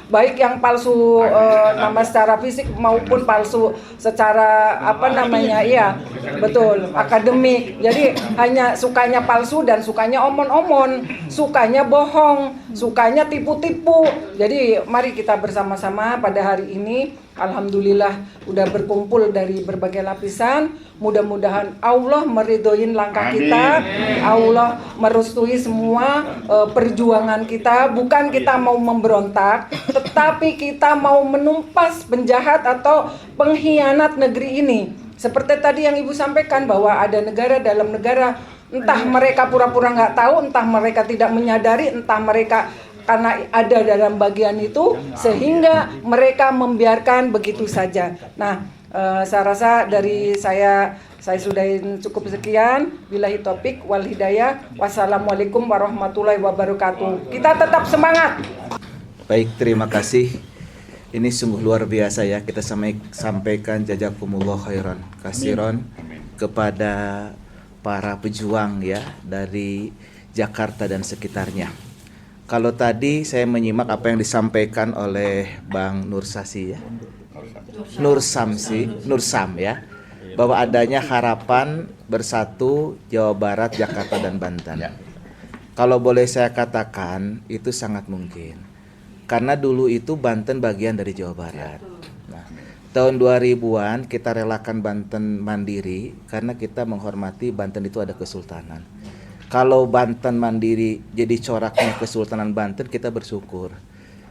baik yang palsu nama secara fisik maupun palsu secara iya betul akademik. Jadi hanya sukanya palsu dan sukanya omon-omon, sukanya bohong, sukanya tipu-tipu. Jadi mari kita bersama-sama pada hari ini, alhamdulillah udah berkumpul dari berbagai lapisan. Mudah-mudahan Allah meridhoin langkah kita, Allah merestui semua perjuangan kita. Bukan kita mau memberontak, tetapi kita mau menumpas penjahat atau pengkhianat negeri ini. Seperti tadi yang Ibu sampaikan bahwa ada negara dalam negara, entah mereka pura-pura nggak tahu, entah mereka tidak menyadari, entah mereka karena ada dalam bagian itu sehingga mereka membiarkan begitu saja. Nah, saya rasa dari saya sudahin cukup sekian. Billahi taufik wal hidayah. Wassalamualaikum warahmatullahi wabarakatuh. Kita tetap semangat. Baik, terima kasih. Ini sungguh luar biasa ya, kita sampaikan jazakumullah khairan kasiron kepada para pejuang ya dari Jakarta dan sekitarnya. Kalau tadi saya menyimak apa yang disampaikan oleh Bang Nursasi ya, Nursam ya, bahwa adanya harapan bersatu Jawa Barat, Jakarta dan Banten. Kalau boleh saya katakan itu sangat mungkin. Karena dulu itu Banten bagian dari Jawa Barat. Nah, tahun 2000-an kita relakan Banten mandiri karena kita menghormati Banten itu ada kesultanan. Kalau Banten mandiri jadi coraknya Kesultanan Banten, kita bersyukur.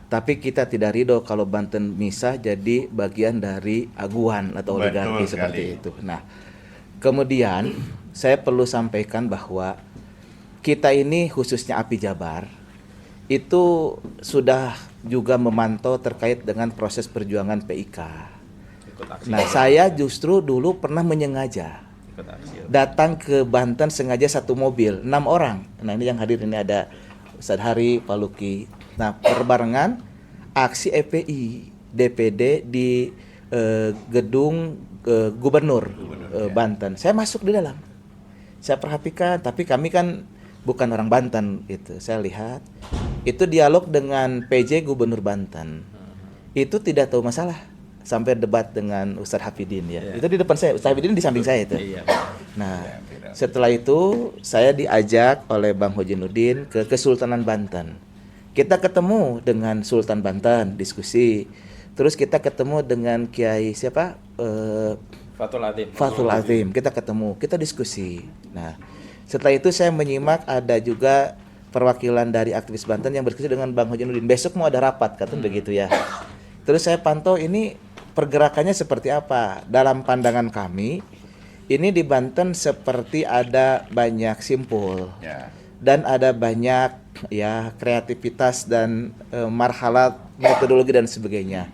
Tapi kita tidak ridho kalau Banten misah jadi bagian dari aguan atau oligarki seperti itu. Nah, kemudian saya perlu sampaikan bahwa kita ini khususnya API Jabar itu sudah juga memantau terkait dengan proses perjuangan PIK. Nah, saya justru dulu pernah menyengaja datang ke Banten sengaja satu mobil, 6 orang. Nah, ini yang hadir ini ada Ustadz Hari, Pak Luki. Nah, perbarengan aksi EPI DPD di gedung Gubernur Banten. Saya masuk di dalam. Saya perhatikan, tapi kami kan bukan orang Banten itu. Saya lihat itu dialog dengan PJ Gubernur Banten. Itu tidak tahu masalah sampai debat dengan Ustadz Hafidin ya. Itu di depan saya, Ustadz Hafidin di samping saya itu. Nah, setelah itu saya diajak oleh Bang Hojinuddin ke Kesultanan Banten. Kita ketemu dengan Sultan Banten, diskusi. Terus kita ketemu dengan Kiai siapa? Fathul Azim. Kita ketemu, kita diskusi. Nah, setelah itu saya menyimak ada juga perwakilan dari aktivis Banten yang berdiskusi dengan Bang Hojinuddin. Besok mau ada rapat, katanya begitu ya. Terus saya pantau ini pergerakannya seperti apa. Dalam pandangan kami, ini di Banten seperti ada banyak simpul dan ada banyak ya kreativitas dan marhalat metodologi dan sebagainya.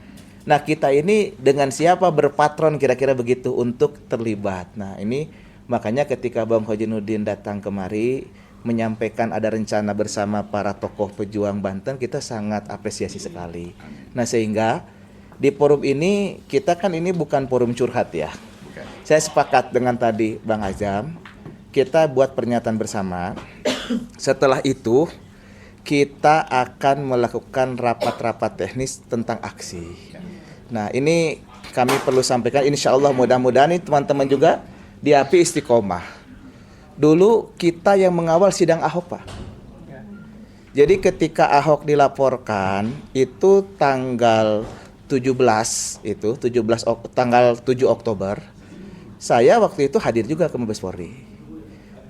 Nah, kita ini dengan siapa berpatron kira-kira begitu untuk terlibat. Nah, ini makanya ketika Bang Hojinuddin datang kemari menyampaikan ada rencana bersama para tokoh pejuang Banten, kita sangat apresiasi sekali. Nah, sehingga di forum ini kita kan ini bukan forum curhat ya. Saya sepakat dengan tadi Bang Azam, kita buat pernyataan bersama. Setelah itu kita akan melakukan rapat-rapat teknis tentang aksi. Nah, ini kami perlu sampaikan, insya Allah mudah-mudahan ini teman-teman juga di API istiqomah. Dulu kita yang mengawal sidang Ahok, Pak. Jadi ketika Ahok dilaporkan itu tanggal 17 tanggal 7 Oktober, saya waktu itu hadir juga ke Mabes Polri.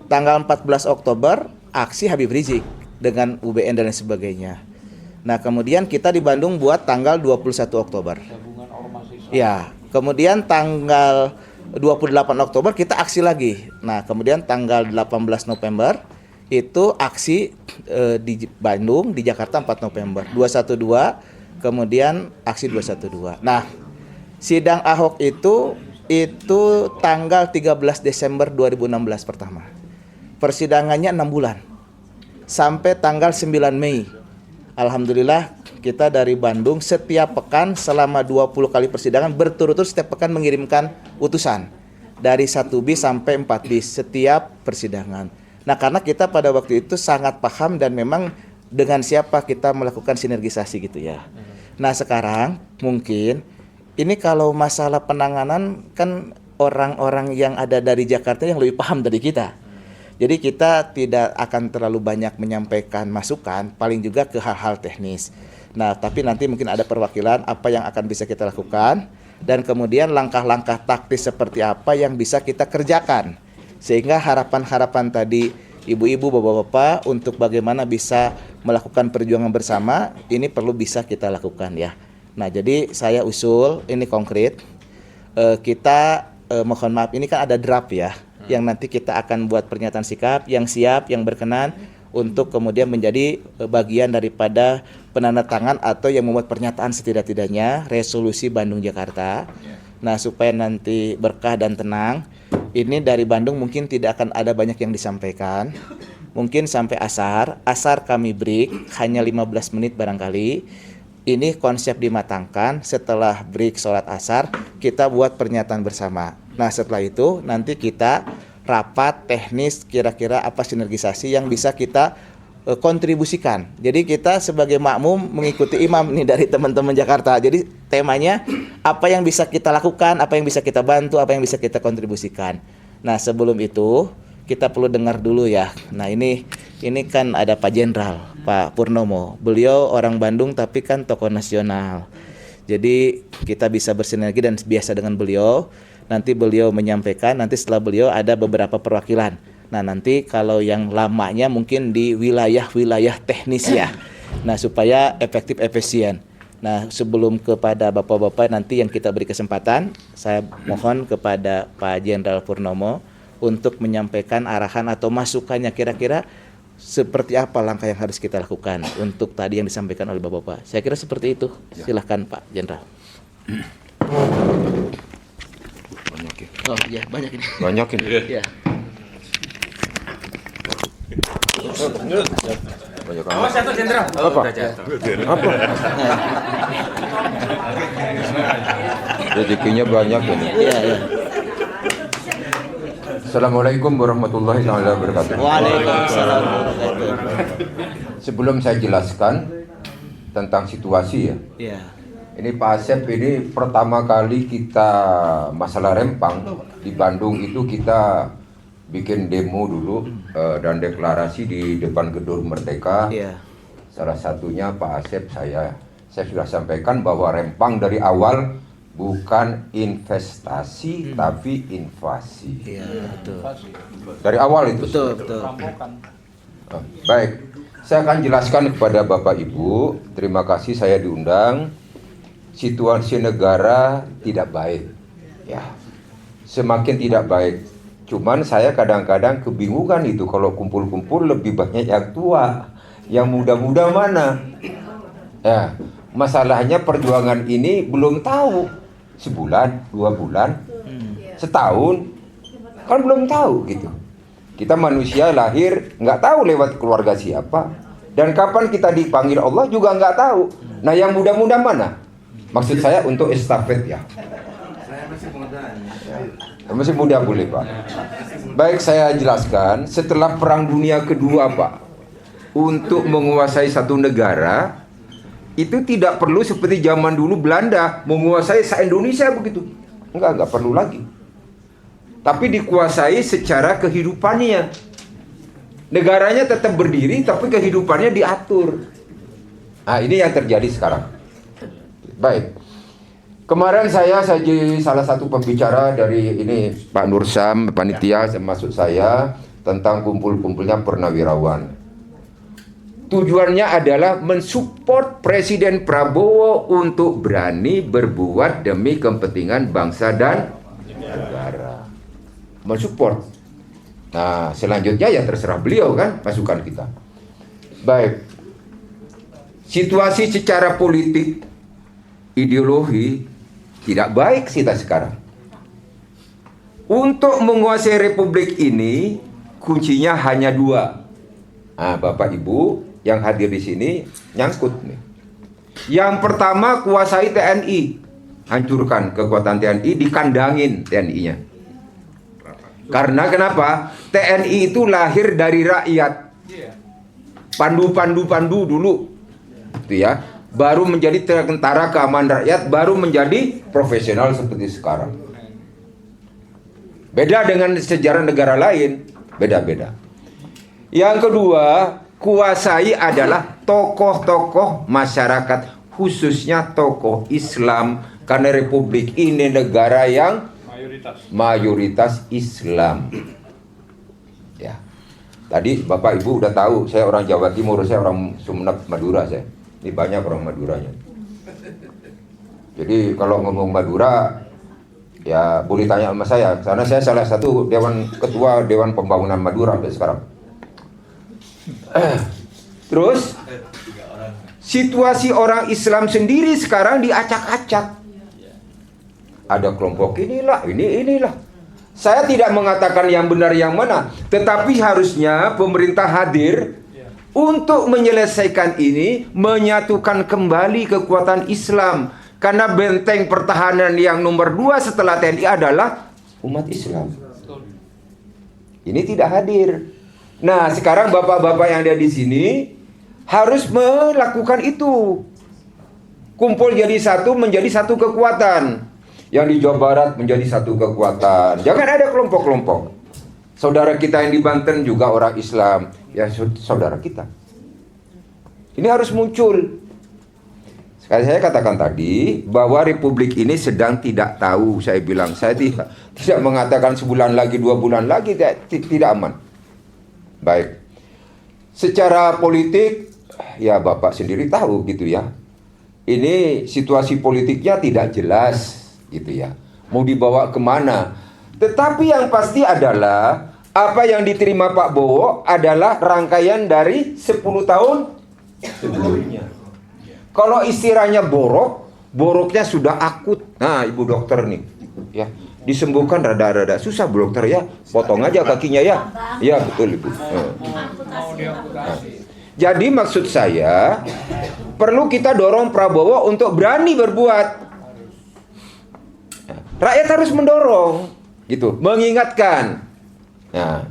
Tanggal 14 Oktober aksi Habib Rizik dengan UBN dan sebagainya. Nah, kemudian kita di Bandung buat tanggal 21 Oktober. Ya, kemudian tanggal 28 Oktober kita aksi lagi. Nah, kemudian tanggal 18 November itu aksi di Bandung, di Jakarta 4 November. 212, kemudian aksi 212. Nah, sidang Ahok itu tanggal 13 Desember 2016 pertama. Persidangannya 6 bulan. Sampai tanggal 9 Mei. Alhamdulillah kita dari Bandung setiap pekan selama 20 kali persidangan berturut-turut setiap pekan mengirimkan utusan dari 1 bis sampai 4 bis setiap persidangan. Nah, karena kita pada waktu itu sangat paham dan memang dengan siapa kita melakukan sinergisasi gitu ya. Nah, sekarang mungkin ini kalau masalah penanganan kan orang-orang yang ada dari Jakarta yang lebih paham dari kita. Jadi kita tidak akan terlalu banyak menyampaikan masukan, paling juga ke hal-hal teknis. Nah, tapi nanti mungkin ada perwakilan apa yang akan bisa kita lakukan dan kemudian langkah-langkah taktis seperti apa yang bisa kita kerjakan. Sehingga harapan-harapan tadi ibu-ibu, bapak-bapak untuk bagaimana bisa melakukan perjuangan bersama ini perlu bisa kita lakukan ya. Nah, jadi saya usul ini konkret. Kita mohon maaf ini kan ada draft ya. Yang nanti kita akan buat pernyataan sikap yang siap, yang berkenan untuk kemudian menjadi bagian daripada penandatangan atau yang membuat pernyataan setidak-tidaknya resolusi Bandung Jakarta. Nah, supaya nanti berkah dan tenang. Ini dari Bandung mungkin tidak akan ada banyak yang disampaikan. Mungkin sampai asar kami break hanya 15 menit barangkali. Ini konsep dimatangkan, setelah break sholat asar kita buat pernyataan bersama. Nah, setelah itu nanti kita rapat teknis kira-kira apa sinergisasi yang bisa kita kontribusikan. Jadi kita sebagai makmum mengikuti imam nih dari teman-teman Jakarta. Jadi temanya apa yang bisa kita lakukan, apa yang bisa kita bantu, apa yang bisa kita kontribusikan. Nah, sebelum itu kita perlu dengar dulu ya. Nah, ini kan ada Pak Jenderal, Pak Purnomo. Beliau orang Bandung tapi kan tokoh nasional. Jadi kita bisa bersinergi dan biasa dengan beliau. Nanti beliau menyampaikan, nanti setelah beliau ada beberapa perwakilan. Nah, nanti kalau yang lamanya mungkin di wilayah-wilayah teknis ya. Nah, supaya efektif efisien. Nah, sebelum kepada bapak-bapak nanti yang kita beri kesempatan, saya mohon kepada Pak Jenderal Purnomo untuk menyampaikan arahan atau masukannya kira-kira seperti apa langkah yang harus kita lakukan untuk tadi yang disampaikan oleh bapak-bapak. Saya kira seperti itu. Silahkan Pak Jenderal. Oh iya, banyak ini. Banyak ini. Ya. Awas jatuh Jenderal. Apa? Apa? Rezekinya banyak ini. Iya, iya. Assalamualaikum warahmatullahi wabarakatuh. Waalaikumsalam. Sebelum saya jelaskan tentang situasi ya. Iya. Ini Pak Asep ini pertama kali kita masalah Rempang di Bandung itu kita bikin demo dulu dan deklarasi di depan Gedung Merdeka. Iya. Salah satunya Pak Asep saya sudah sampaikan bahwa Rempang dari awal bukan investasi tapi invasi. Iya, betul. Dari awal itu. Betul, betul. Baik, saya akan jelaskan kepada Bapak Ibu. Terima kasih saya diundang. Situasi negara tidak baik, ya, semakin tidak baik. Cuman saya kadang-kadang kebingungan itu kalau kumpul-kumpul lebih banyak yang tua, yang muda-muda mana? Ya, masalahnya perjuangan ini belum tahu sebulan, 2 bulan, setahun, kan belum tahu gitu. Kita manusia lahir nggak tahu lewat keluarga siapa dan kapan kita dipanggil Allah juga nggak tahu. Nah, yang muda-muda mana? Maksud saya untuk estafet ya. Saya masih muda. Masih muda boleh Pak. Baik, saya jelaskan. Setelah Perang Dunia Kedua Pak, untuk menguasai satu negara itu tidak perlu seperti zaman dulu Belanda menguasai se-Indonesia begitu. Enggak perlu lagi. Tapi dikuasai secara kehidupannya. Negaranya tetap berdiri tapi kehidupannya diatur. Nah, ini yang terjadi sekarang. Baik, kemarin saya jadi salah satu pembicara dari ini Pak Nursam, panitia termasuk saya tentang kumpul-kumpulnya purnawirawan. Tujuannya adalah mensupport Presiden Prabowo untuk berani berbuat demi kepentingan bangsa dan negara. Mensupport. Nah, selanjutnya ya terserah beliau kan, masukan kita. Baik, situasi secara politik ideologi tidak baik kita sekarang. Untuk menguasai republik ini kuncinya hanya 2. Nah, Bapak Ibu yang hadir di sini nyangkut nih. Yang pertama, kuasai TNI. Hancurkan kekuatan TNI, dikandangin TNI-nya. Karena kenapa? TNI itu lahir dari rakyat. Pandu dulu. Itu ya. Baru menjadi tentara keamanan rakyat, baru menjadi profesional seperti sekarang. Beda dengan sejarah negara lain, beda-beda. Yang kedua, kuasai adalah tokoh-tokoh masyarakat, khususnya tokoh Islam, karena Republik ini negara yang mayoritas Islam. Ya. Tadi Bapak Ibu udah tahu, saya orang Jawa Timur, saya orang Sumeneb, Madura saya. Ini banyak orang Maduranya. Jadi kalau ngomong Madura, ya boleh tanya sama saya, karena saya salah satu ketua Dewan Pembangunan Madura sampai sekarang. Terus situasi orang Islam sendiri sekarang diacak-acak. Ada kelompok inilah. Saya tidak mengatakan yang benar yang mana, tetapi harusnya pemerintah hadir untuk menyelesaikan ini, menyatukan kembali kekuatan Islam. Karena benteng pertahanan yang nomor 2 setelah TNI adalah umat Islam. Ini tidak hadir. Nah, sekarang bapak-bapak yang ada di sini harus melakukan itu. Kumpul jadi satu, menjadi satu kekuatan. Yang di Jawa Barat menjadi satu kekuatan. Jangan ada kelompok-kelompok. Saudara kita yang di Banten juga orang Islam, ya saudara kita. Ini harus muncul. Sekali saya katakan tadi bahwa Republik ini sedang tidak tahu. Saya bilang, saya tidak mengatakan sebulan lagi, 2 bulan lagi, tidak aman. Baik. Secara politik, ya Bapak sendiri tahu gitu ya. Ini situasi politiknya tidak jelas gitu ya. Mau dibawa kemana? Tetapi yang pasti adalah apa yang diterima Pak Bowo adalah rangkaian dari 10 tahun sebelumnya. Kalau istilahnya boroknya sudah akut. Nah, Ibu dokter nih, ya disembuhkan rada-rada susah Bu dokter ya. Potong aja kakinya ya. Ya betul Ibu. Nah, jadi maksud saya perlu kita dorong Prabowo untuk berani berbuat. Rakyat harus mendorong, gitu, mengingatkan. Nah,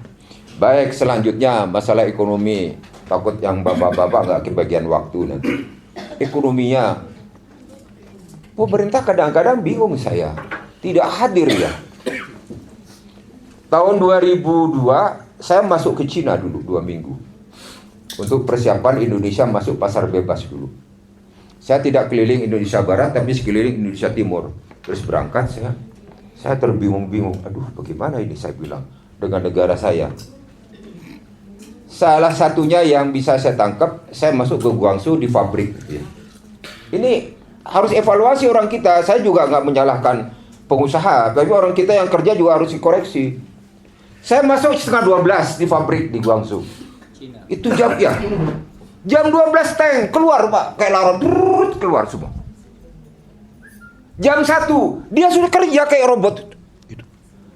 baik selanjutnya masalah ekonomi. Takut yang bapak-bapak nggak kebagian waktu nanti. Ekonominya, pemerintah kadang-kadang bingung saya, tidak hadir ya. Tahun 2002 saya masuk ke Cina dulu 2 minggu untuk persiapan Indonesia masuk pasar bebas dulu. Saya tidak keliling Indonesia Barat, tapi sekeliling Indonesia Timur. Terus berangkat saya terbingung-bingung. Aduh, bagaimana ini saya bilang dengan negara saya. Salah satunya yang bisa saya tangkap, saya masuk ke Guangzhou di pabrik. Ini harus evaluasi orang kita. Saya juga nggak menyalahkan pengusaha, tapi orang kita yang kerja juga harus dikoreksi. Saya masuk setengah 12 di pabrik di Guangzhou. Itu jam 12 tank keluar Pak, kayak laron keluar semua. Jam 1 dia sudah kerja kayak robot.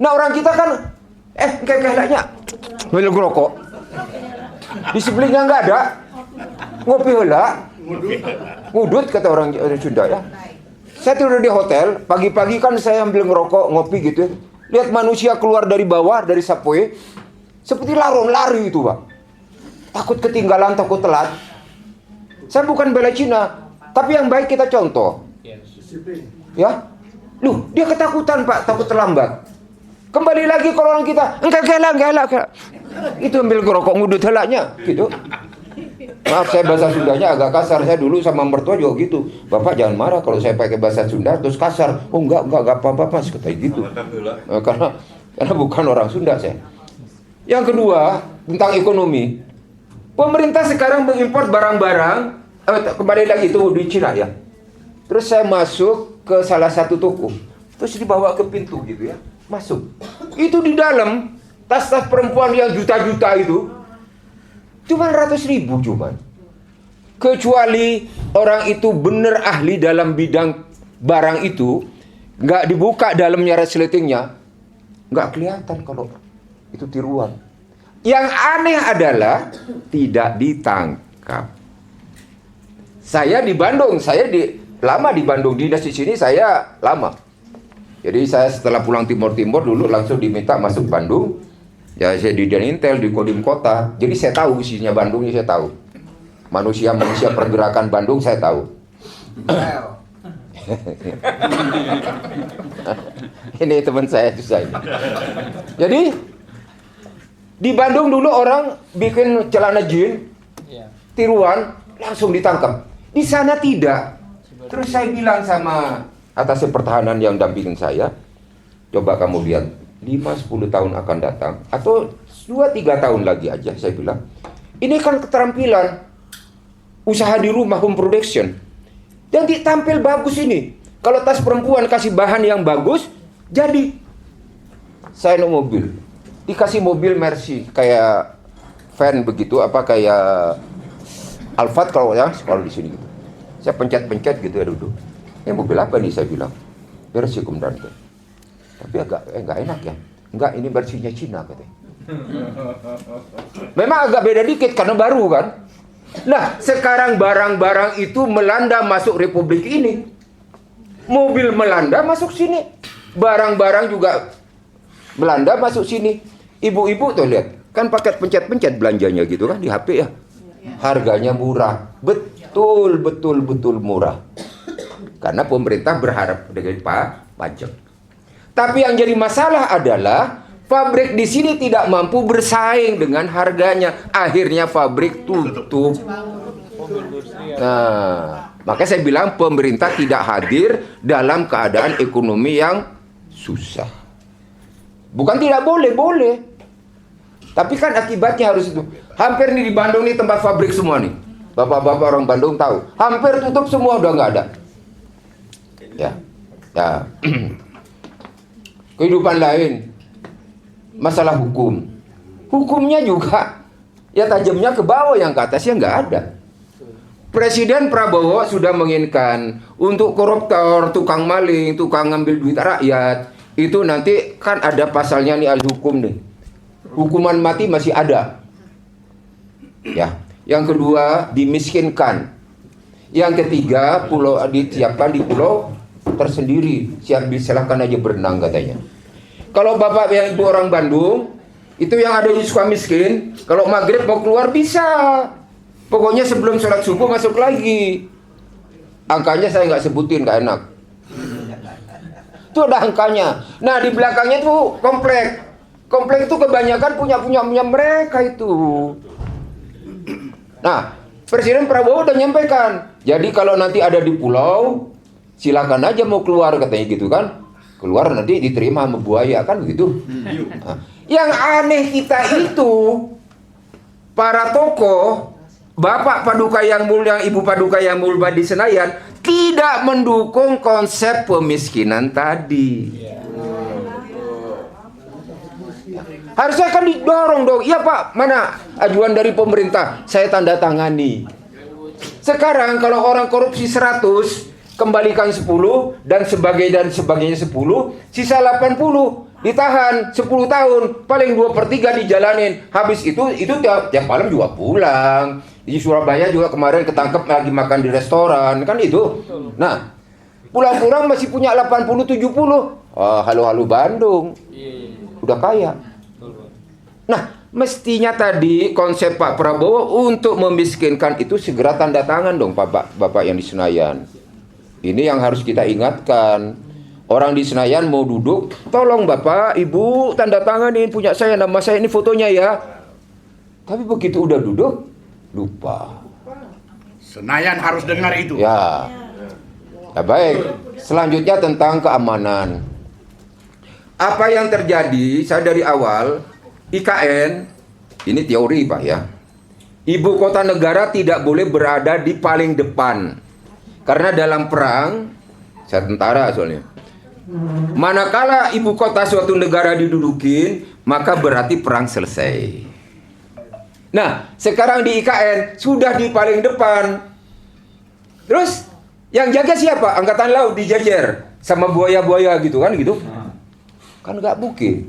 Nah orang kita kan kayaknya ngelok rokok. Di sebelahnya nggak ada, ngopi hela, ngudut kata orang Sunda ya. Saya tidur di hotel, pagi-pagi kan saya ambil ngerokok, ngopi gitu. Lihat manusia keluar dari bawah, dari subway, seperti laron lari itu Pak. Takut ketinggalan, takut telat. Saya bukan bela Cina, tapi yang baik kita contoh. Ya, dia ketakutan Pak, takut terlambat. Kembali lagi kalau orang kita, enggak gelak. Itu ambil ngerokok ngudut helaknya, gitu. Maaf saya bahasa Sundanya agak kasar. Saya dulu sama mertua juga gitu. Bapak jangan marah kalau saya pakai bahasa Sunda terus kasar. Oh enggak apa-apa Mas, kata gitu. Karena bukan orang Sunda saya. Yang kedua, tentang ekonomi. Pemerintah sekarang mengimpor barang-barang, kembali lagi itu di Cina ya. Terus saya masuk ke salah satu toko. Terus dibawa ke pintu gitu ya. Masuk. Itu di dalam tas-tas perempuan yang juta-juta itu cuma 100.000 cuman. Kecuali orang itu benar ahli dalam bidang barang itu, nggak dibuka dalamnya resletingnya, nggak kelihatan kalau itu tiruan. Yang aneh adalah tidak ditangkap. Saya di Bandung, lama di Bandung, dinas di sini saya lama. Jadi saya setelah pulang Timur dulu langsung diminta masuk Bandung. Ya saya di Intel, di Kodim Kota. Jadi saya tahu isinya Bandung, saya tahu. Manusia pergerakan Bandung saya tahu. Ini teman saya itu saya. Jadi di Bandung dulu orang bikin celana jeans, tiruan, langsung ditangkap. Di sana tidak. Terus saya bilang sama atas pertahanan yang dampingin saya, coba kamu lihat 5-10 tahun akan datang atau 2-3 tahun lagi aja, saya bilang ini kan keterampilan usaha di rumah, home production, dan ditampil bagus ini. Kalau tas perempuan kasih bahan yang bagus, jadi saya no mobil, dikasih mobil Mercy kayak van begitu, apa kayak Alphard kalau di sini gitu. Saya pencet gitu ya duduk. Ini mobil apa nih, saya bilang. Versi Komandante. Tapi enggak enak ya. Enggak, ini versinya Cina katanya. Memang agak beda dikit karena baru kan. Nah, sekarang barang-barang itu melanda masuk Republik ini. Mobil Melanda masuk sini. Barang-barang juga Belanda masuk sini. Ibu-ibu tuh lihat, kan pakai pencet-pencet belanjanya gitu kan di HP ya. Harganya murah. Betul murah. Karena pemerintah berharap dengan pajak. Tapi yang jadi masalah adalah pabrik di sini tidak mampu bersaing dengan harganya. Akhirnya pabrik tutup. Nah, makanya saya bilang pemerintah tidak hadir dalam keadaan ekonomi yang susah. Bukan tidak boleh. Tapi kan akibatnya harus itu. Hampir nih di Bandung nih tempat pabrik semua nih. Bapak-bapak orang Bandung tahu. Hampir tutup semua, udah nggak ada. Ya. Kehidupan lain, masalah hukum. Hukumnya juga, ya tajamnya ke bawah, yang ke atasnya nggak ada. Presiden Prabowo sudah menginginkan untuk koruptor, tukang maling, tukang ngambil duit rakyat, itu nanti kan ada pasalnya nih ahli hukum nih. Hukuman mati masih ada. Ya. Yang kedua, dimiskinkan. Yang ketiga, disiapkan di pulau tersendiri. Silahkan aja berenang katanya. Kalau bapak yang ibu orang Bandung, itu yang ada di Sukamiskin, kalau maghrib mau keluar bisa. Pokoknya sebelum sholat subuh masuk lagi. Angkanya saya nggak sebutin, nggak enak. Itu ada angkanya. Nah di belakangnya tuh komplek. Komplek itu kebanyakan punya mereka itu. Nah, Presiden Prabowo udah nyampaikan. Jadi kalau nanti ada di pulau, silakan aja mau keluar katanya gitu kan. Keluar nanti diterima sama buaya kan begitu. Nah, yang aneh kita itu para tokoh, Bapak Paduka yang mulia, Ibu Paduka yang mulia di Senayan tidak mendukung konsep pemiskinan tadi. Harusnya kan didorong dong. Iya Pak, mana ajuan dari pemerintah? Saya tanda tangani. Sekarang kalau orang korupsi 100, kembalikan 10 dan sebagainya 10, sisa 80 ditahan 10 tahun, paling 2/3 dijalanin. Habis itu tiap malam juga pulang. Di Surabaya juga kemarin ketangkep lagi makan di restoran, kan itu. Nah, pulang-pulang masih punya 80-70. Halo Bandung. Udah kaya. Nah, mestinya tadi konsep Pak Prabowo untuk memiskinkan itu segera tanda tangan dong Bapak yang di Senayan. Ini yang harus kita ingatkan. Orang di Senayan mau duduk, tolong Bapak, Ibu tanda tanganin punya saya, nama saya ini fotonya ya. Tapi begitu udah duduk, lupa. Senayan harus dengar itu. Ya. Ya baik. Selanjutnya tentang keamanan. Apa yang terjadi, saya dari awal IKN, ini teori Pak ya. Ibu kota negara tidak boleh berada di paling depan. Karena dalam perang, saya tentara soalnya. Manakala ibu kota suatu negara didudukin, maka berarti perang selesai. Nah, sekarang di IKN sudah di paling depan. Terus yang jaga siapa? Angkatan Laut dijajar sama buaya-buaya gitu kan gitu. Kan nggak mungkin.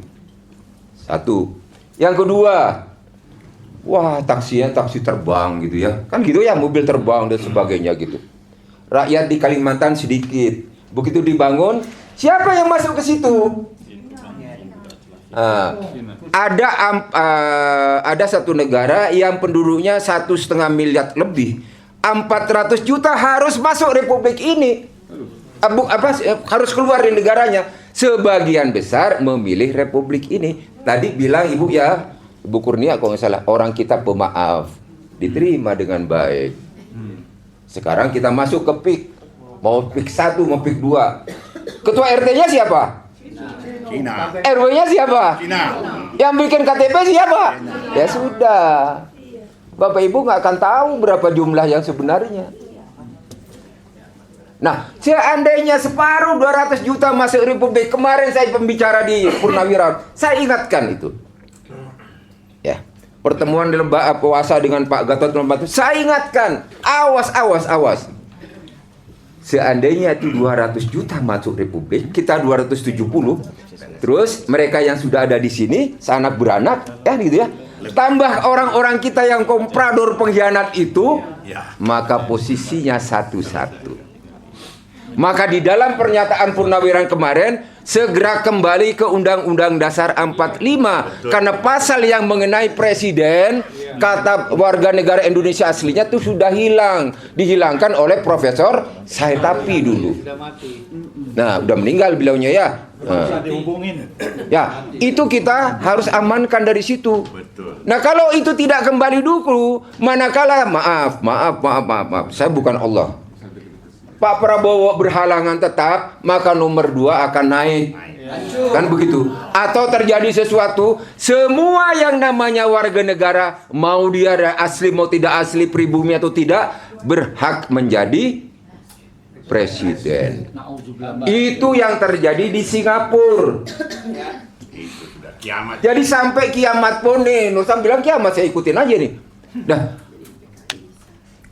Satu. Yang kedua, Wah, taksi terbang gitu ya. Kan gitu ya, mobil terbang dan sebagainya gitu. Rakyat di Kalimantan sedikit. Begitu dibangun, siapa yang masuk ke situ? Ada satu negara yang penduduknya 1,5 miliar lebih, 400 juta harus masuk republik ini. Harus keluar dari negaranya. Sebagian besar memilih republik ini. Tadi bilang ibu ya, Ibu Kurnia kalau nggak salah, orang kita pemaaf, diterima dengan baik. Sekarang kita masuk ke PIK, mau PIK 1, mau PIK 2. Ketua RT-nya siapa? Cina. RW-nya siapa? Cina. Yang bikin KTP siapa? Ya sudah. Bapak Ibu nggak akan tahu berapa jumlah yang sebenarnya. Nah, seandainya separuh 200 juta masuk republik, kemarin saya pembicara di Purnawirawan, saya ingatkan itu. Ya, pertemuan di lembaga puasa dengan Pak Gatot Nurmantio, saya ingatkan, awas. Seandainya itu 200 juta masuk republik, kita 270, terus mereka yang sudah ada di sini, seanak beranak, ya gitu ya, tambah orang-orang kita yang komprador pengkhianat itu, maka posisinya satu-satu. Maka di dalam pernyataan Purnawirawan kemarin, segera kembali ke Undang-Undang Dasar 45. Karena pasal yang mengenai presiden, kata warga negara Indonesia aslinya itu sudah hilang. Dihilangkan oleh Profesor Saetapi dulu. Nah, udah meninggal beliaunya ya. Ya, itu kita harus amankan dari situ. Nah, kalau itu tidak kembali dulu, manakala maaf, saya bukan Allah. Pak Prabowo berhalangan tetap, maka nomor 2 akan naik. Kan begitu. Atau terjadi sesuatu, semua yang namanya warga negara, mau dia asli mau tidak asli, pribumi atau tidak, berhak menjadi presiden. Itu yang terjadi di Singapura. Jadi sampai kiamat pun nih, Nusa bilang kiamat, saya ikutin aja nih. Dah.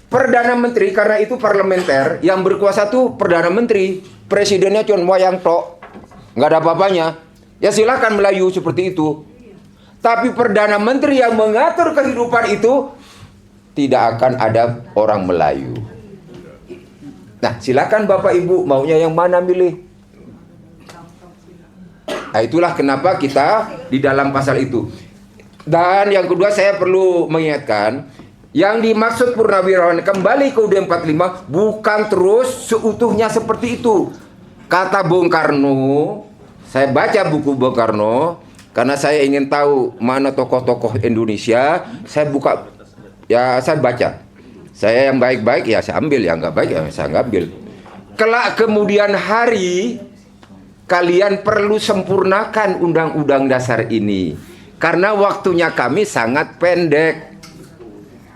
Perdana Menteri, karena itu parlementer, yang berkuasa tuh Perdana Menteri, presidennya cuma wayang tok, nggak ada apa-apanya. Ya silakan Melayu seperti itu. Tapi Perdana Menteri yang mengatur kehidupan itu tidak akan ada orang Melayu. Nah, silakan Bapak Ibu maunya yang mana milih. Nah, itulah kenapa kita di dalam pasal itu. Dan yang kedua saya perlu mengingatkan, yang dimaksud Purnawirawan kembali ke UUD 45 bukan terus seutuhnya seperti itu. Kata Bung Karno, saya baca buku Bung Karno karena saya ingin tahu mana tokoh-tokoh Indonesia, saya buka, ya saya baca. Saya yang baik-baik ya saya ambil, yang nggak baik ya saya nggak ambil. Kelak kemudian hari kalian perlu sempurnakan Undang-Undang Dasar ini karena waktunya kami sangat pendek.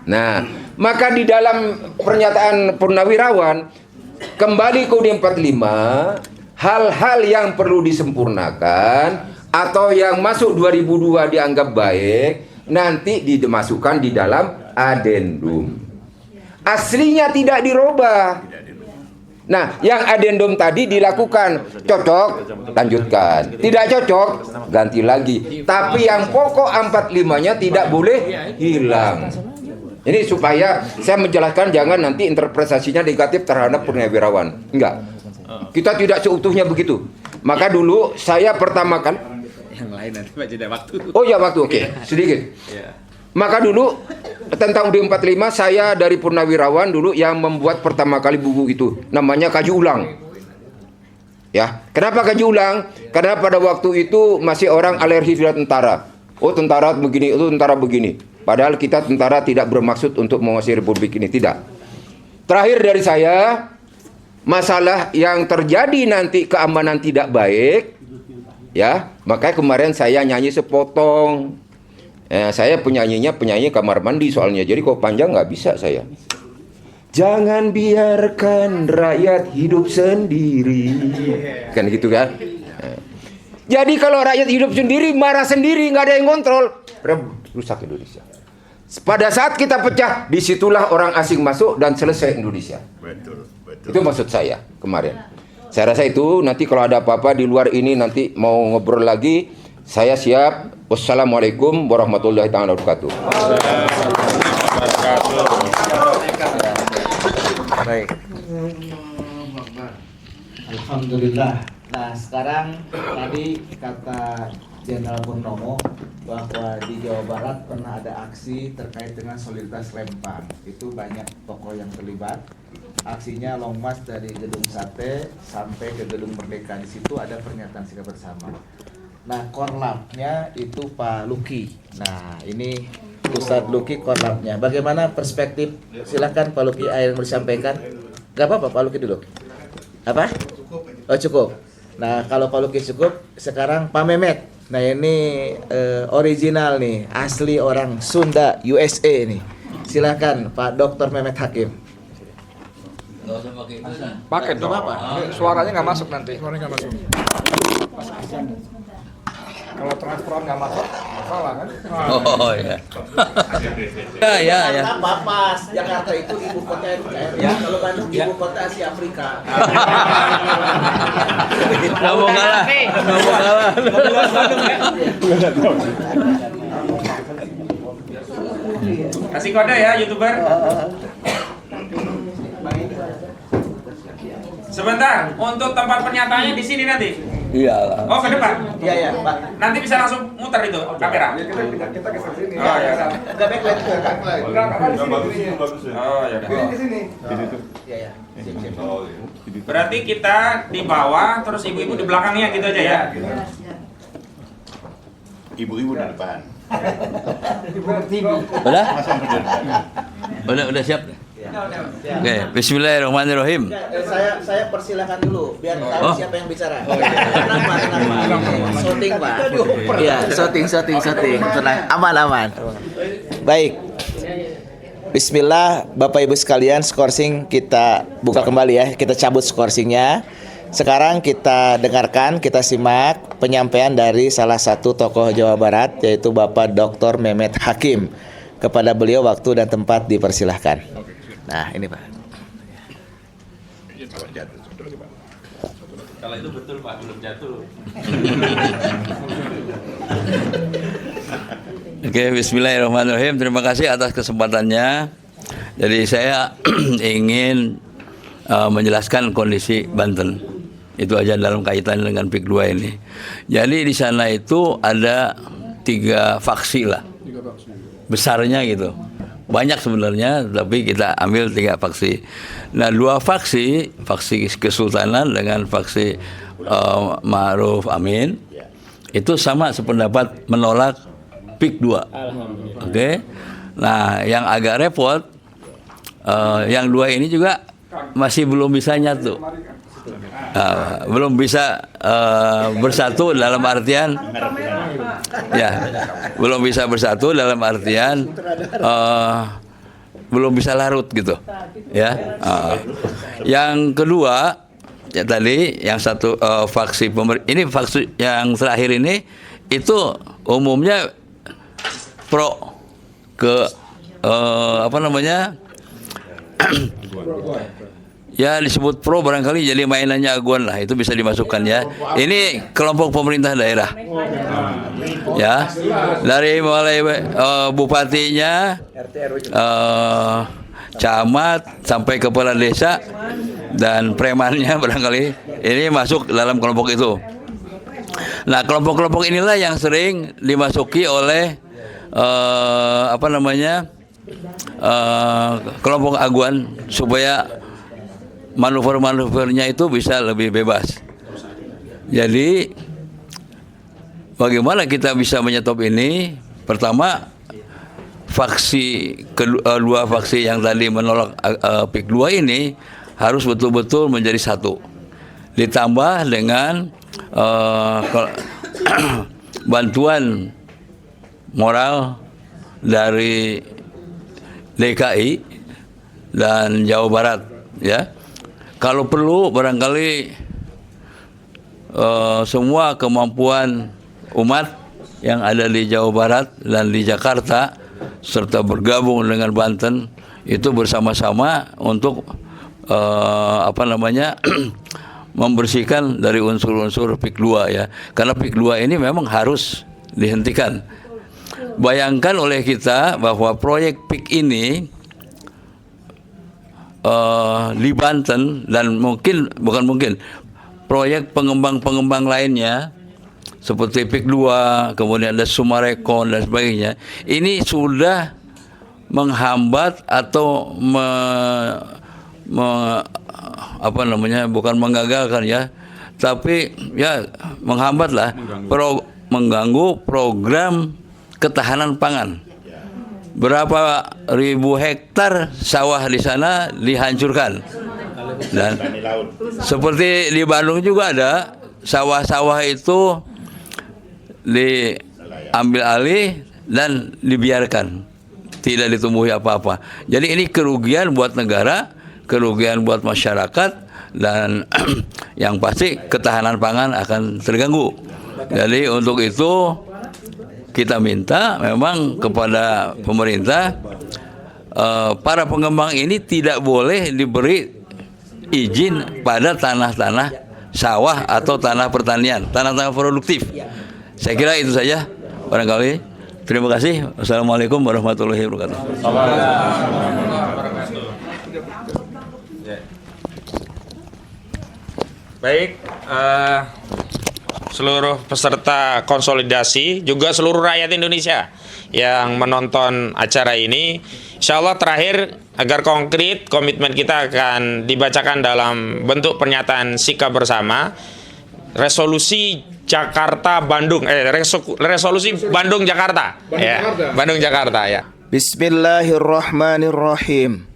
Nah, maka di dalam pernyataan Purnawirawan kembali ke UUD 45, hal-hal yang perlu disempurnakan atau yang masuk 2002 dianggap baik nanti dimasukkan di dalam adendum. Aslinya tidak dirubah. Nah, yang adendum tadi dilakukan, cocok, lanjutkan. Tidak cocok, ganti lagi. Tapi yang pokok 45-nya tidak boleh hilang. Ini supaya saya menjelaskan jangan nanti interpretasinya negatif terhadap Purnawirawan. Enggak. Kita tidak seutuhnya begitu. Maka dulu saya pertama kali yang lain nanti Pak jeda waktu. Oh ya waktu, oke. Sedikit. Maka dulu tentang UUD 45 saya dari Purnawirawan dulu yang membuat pertama kali buku itu. Namanya Kaji Ulang. Ya, kenapa kaji ulang? Karena pada waktu itu masih orang alergi terhadap tentara. Oh, tentara begini, itu tentara begini. Padahal kita tentara tidak bermaksud untuk menguasai republik ini, tidak. Terakhir dari saya, masalah yang terjadi nanti keamanan tidak baik, ya, makanya kemarin saya nyanyi sepotong. Saya penyanyi kamar mandi soalnya, jadi kalau panjang nggak bisa saya. Jangan biarkan rakyat hidup sendiri, kan gitu kan? Jadi kalau rakyat hidup sendiri, marah sendiri, nggak ada yang kontrol, rusak Indonesia. Pada saat kita pecah, disitulah orang asing masuk dan selesai Indonesia. Betul. Itu maksud saya kemarin. Saya rasa itu nanti kalau ada apa-apa di luar ini nanti mau ngobrol lagi, saya siap Wassalamualaikum warahmatullahi taala wabarakatuh. Baik. Alhamdulillah. Nah, sekarang tadi kata Jenderal Purnomo bahwa di Jawa Barat pernah ada aksi terkait dengan soliditas Lempang. Itu banyak tokoh yang terlibat. Aksinya long march dari Gedung Sate sampai ke Gedung Merdeka. Di situ ada pernyataan sikap bersama. Nah, korlapnya itu Pak Luki. Nah, ini Ustadz Luki korlapnya. Bagaimana perspektif? Silakan Pak Luki, yang mau disampaikan. Gak apa-apa, Pak Luki dulu. Apa? Oh, cukup. Nah, kalau Pak Luki cukup, sekarang Pak Mehmet. Nah, ini original nih, asli orang Sunda, USA nih. Silakan Pak Dr. Mehmet Hakim. Pakai dong. Suaranya nggak masuk nanti. Suaranya nggak masuk. Kalau transferan nggak masuk, masalah kan? Oh ya. Ya. Pas Jakarta itu ibu kota NKRI. Ya. Kalau Bandung ibu kota Asia Afrika. Nggak mau kalah. Kasih kode ya YouTuber. Sebentar, untuk tempat pernyataannya di sini nanti. Iyalah. Oh, ke depan. Iya, Pak. Nanti bisa langsung muter itu kamera. Kita ke sini. Oh ya. Enggak backlight. Oh ya. Di sini. Iya. Berarti kita di bawah, terus ibu-ibu di belakangnya gitu aja ya. Ibu-ibu di depan. Udah siap. Oke, bismillahirrahmanirrahim. Saya persilakan dulu biar tahu siapa yang bicara. Kenapa? Shooting, Pak. Iya, shooting. Tenang, aman. Baik. Bismillah, Bapak Ibu sekalian, skorsing kita buka kembali ya. Kita cabut skorsingnya. Sekarang kita dengarkan, kita simak penyampaian dari salah satu tokoh Jawa Barat, yaitu Bapak Dr. Mehmet Hakim. Kepada beliau waktu dan tempat dipersilahkan. Nah, ini Pak. Kalau itu betul Pak, belum jatuh. Oke, bismillahirrahmanirrahim. Terima kasih atas kesempatannya. Jadi saya ingin menjelaskan kondisi Banten. Itu aja dalam kaitan dengan PIK 2 ini. Jadi di sana itu ada 3 faksi lah. Besarnya gitu. Banyak sebenarnya, tapi kita ambil 3 faksi. Nah, 2 faksi Kesultanan dengan faksi Ma'ruf Amin, itu sama sependapat menolak PIK 2. Oke. Nah, yang agak repot, yang 2 ini juga masih belum bisa nyatu. Belum bisa bersatu dalam artian belum bisa bersatu dalam artian belum bisa larut gitu ya. Yang kedua ya tadi yang satu faksi ini faksi yang terakhir ini itu umumnya pro ke ya disebut pro barangkali jadi mainannya Aguan lah, itu bisa dimasukkan ya. Ini kelompok pemerintah daerah ya, dari mulai bupatinya, camat sampai kepala desa dan premannya barangkali ini masuk dalam kelompok itu. Nah, kelompok-kelompok inilah yang sering dimasuki oleh kelompok Aguan supaya manuver-manuvernya itu bisa lebih bebas. Jadi bagaimana kita bisa menyetop ini? Pertama, kedua faksi yang tadi menolak PIK 2 ini harus betul-betul menjadi satu. Ditambah dengan bantuan moral dari DKI dan Jawa Barat ya. Kalau perlu barangkali semua kemampuan umat yang ada di Jawa Barat dan di Jakarta serta bergabung dengan Banten itu bersama-sama untuk membersihkan dari unsur-unsur PIK 2 ya. Karena PIK 2 ini memang harus dihentikan. Bayangkan oleh kita bahwa proyek PIK ini di Banten dan bukan mungkin proyek pengembang lainnya seperti PIK 2, kemudian ada Sumarekon dan sebagainya, ini sudah menghambat atau bukan menggagalkan ya, tapi ya menghambat lah, mengganggu program ketahanan pangan. Berapa ribu hektar sawah di sana dihancurkan. Dan seperti di Bandung juga ada sawah-sawah itu diambil alih dan dibiarkan, tidak ditumbuhi apa-apa. Jadi ini kerugian buat negara, kerugian buat masyarakat, dan yang pasti ketahanan pangan akan terganggu. Jadi untuk itu kita minta memang kepada pemerintah, para pengembang ini tidak boleh diberi izin pada tanah-tanah sawah atau tanah pertanian, tanah-tanah produktif. Saya kira itu saja barangkali. Terima kasih. Wassalamualaikum warahmatullahi wabarakatuh. Baik, seluruh peserta konsolidasi, juga seluruh rakyat Indonesia yang menonton acara ini, insya Allah terakhir agar konkret komitmen kita akan dibacakan dalam bentuk pernyataan sikap bersama resolusi Jakarta-Bandung, resolusi Bandung-Jakarta. Bandung-Jakarta ya. Bismillahirrahmanirrahim.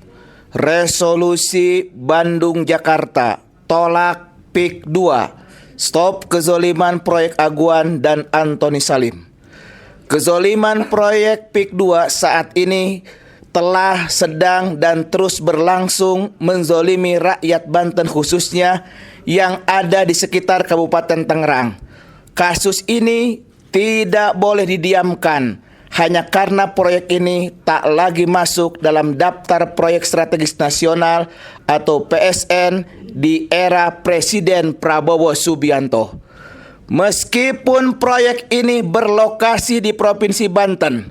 Resolusi Bandung-Jakarta, tolak PIK 2. Stop kezoliman proyek Aguan dan Antoni Salim. Kezoliman proyek PIK 2 saat ini telah, sedang, dan terus berlangsung menzolimi rakyat Banten khususnya yang ada di sekitar Kabupaten Tangerang. Kasus ini tidak boleh didiamkan hanya karena proyek ini tak lagi masuk dalam daftar proyek strategis nasional atau PSN di era Presiden Prabowo Subianto. Meskipun proyek ini berlokasi di Provinsi Banten,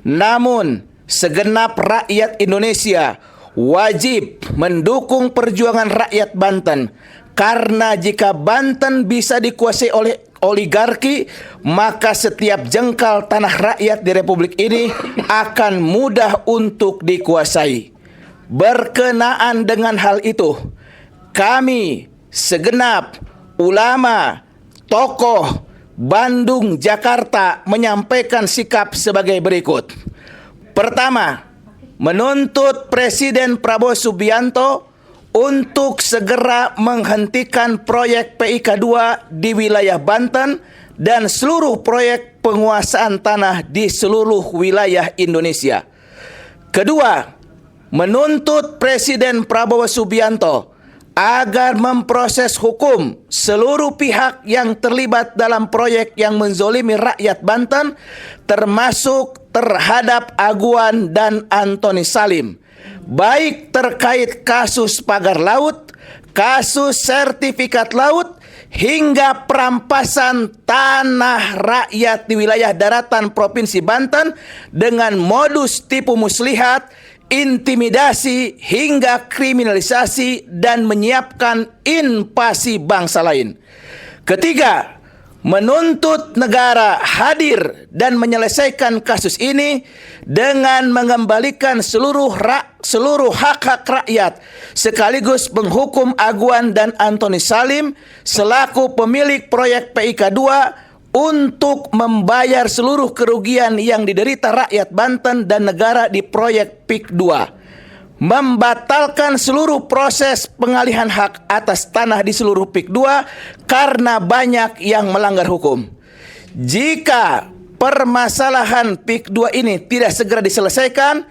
namun segenap rakyat Indonesia wajib mendukung perjuangan rakyat Banten, karena jika Banten bisa dikuasai oleh oligarki, maka setiap jengkal tanah rakyat di Republik ini akan mudah untuk dikuasai. Berkenaan dengan hal itu, kami segenap ulama, tokoh Bandung, Jakarta menyampaikan sikap sebagai berikut. Pertama, menuntut Presiden Prabowo Subianto untuk segera menghentikan proyek PIK 2 di wilayah Banten dan seluruh proyek penguasaan tanah di seluruh wilayah Indonesia. Kedua, menuntut Presiden Prabowo Subianto agar memproses hukum seluruh pihak yang terlibat dalam proyek yang menzolimi rakyat Banten, termasuk terhadap Aguan dan Antoni Salim, baik terkait kasus pagar laut, kasus sertifikat laut, hingga perampasan tanah rakyat di wilayah daratan Provinsi Banten dengan modus tipu muslihat, intimidasi, hingga kriminalisasi dan menyiapkan invasi bangsa lain. Ketiga, menuntut negara hadir dan menyelesaikan kasus ini dengan mengembalikan seluruh hak-hak rakyat, sekaligus menghukum Aguan dan Antoni Salim selaku pemilik proyek PIK 2 untuk membayar seluruh kerugian yang diderita rakyat Banten dan negara di proyek PIK 2. Membatalkan seluruh proses pengalihan hak atas tanah di seluruh PIK 2 karena banyak yang melanggar hukum. Jika permasalahan PIK 2 ini tidak segera diselesaikan,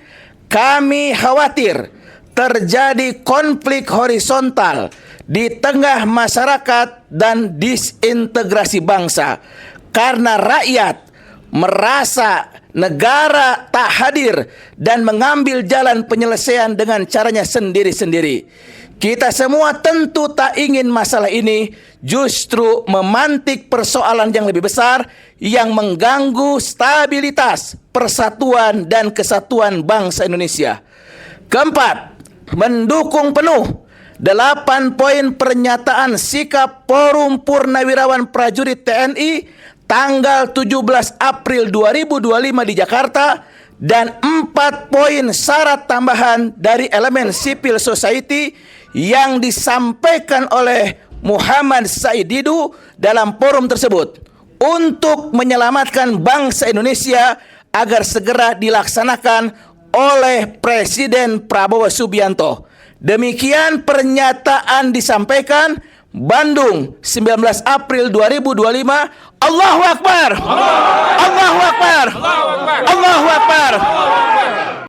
kami khawatir terjadi konflik horizontal di tengah masyarakat dan disintegrasi bangsa, karena rakyat merasa negara tak hadir dan mengambil jalan penyelesaian dengan caranya sendiri-sendiri. Kita semua tentu tak ingin masalah ini justru memantik persoalan yang lebih besar yang mengganggu stabilitas, persatuan, dan kesatuan bangsa Indonesia. Keempat, mendukung penuh 8 poin pernyataan sikap Forum Purnawirawan Prajurit TNI tanggal 17 April 2025 di Jakarta dan 4 poin syarat tambahan dari elemen civil society yang disampaikan oleh Muhammad Said Didu dalam forum tersebut untuk menyelamatkan bangsa Indonesia agar segera dilaksanakan oleh Presiden Prabowo Subianto. Demikian pernyataan disampaikan. Bandung, 19 April 2025. Allahu Akbar. Allahu Akbar. Allahu Akbar.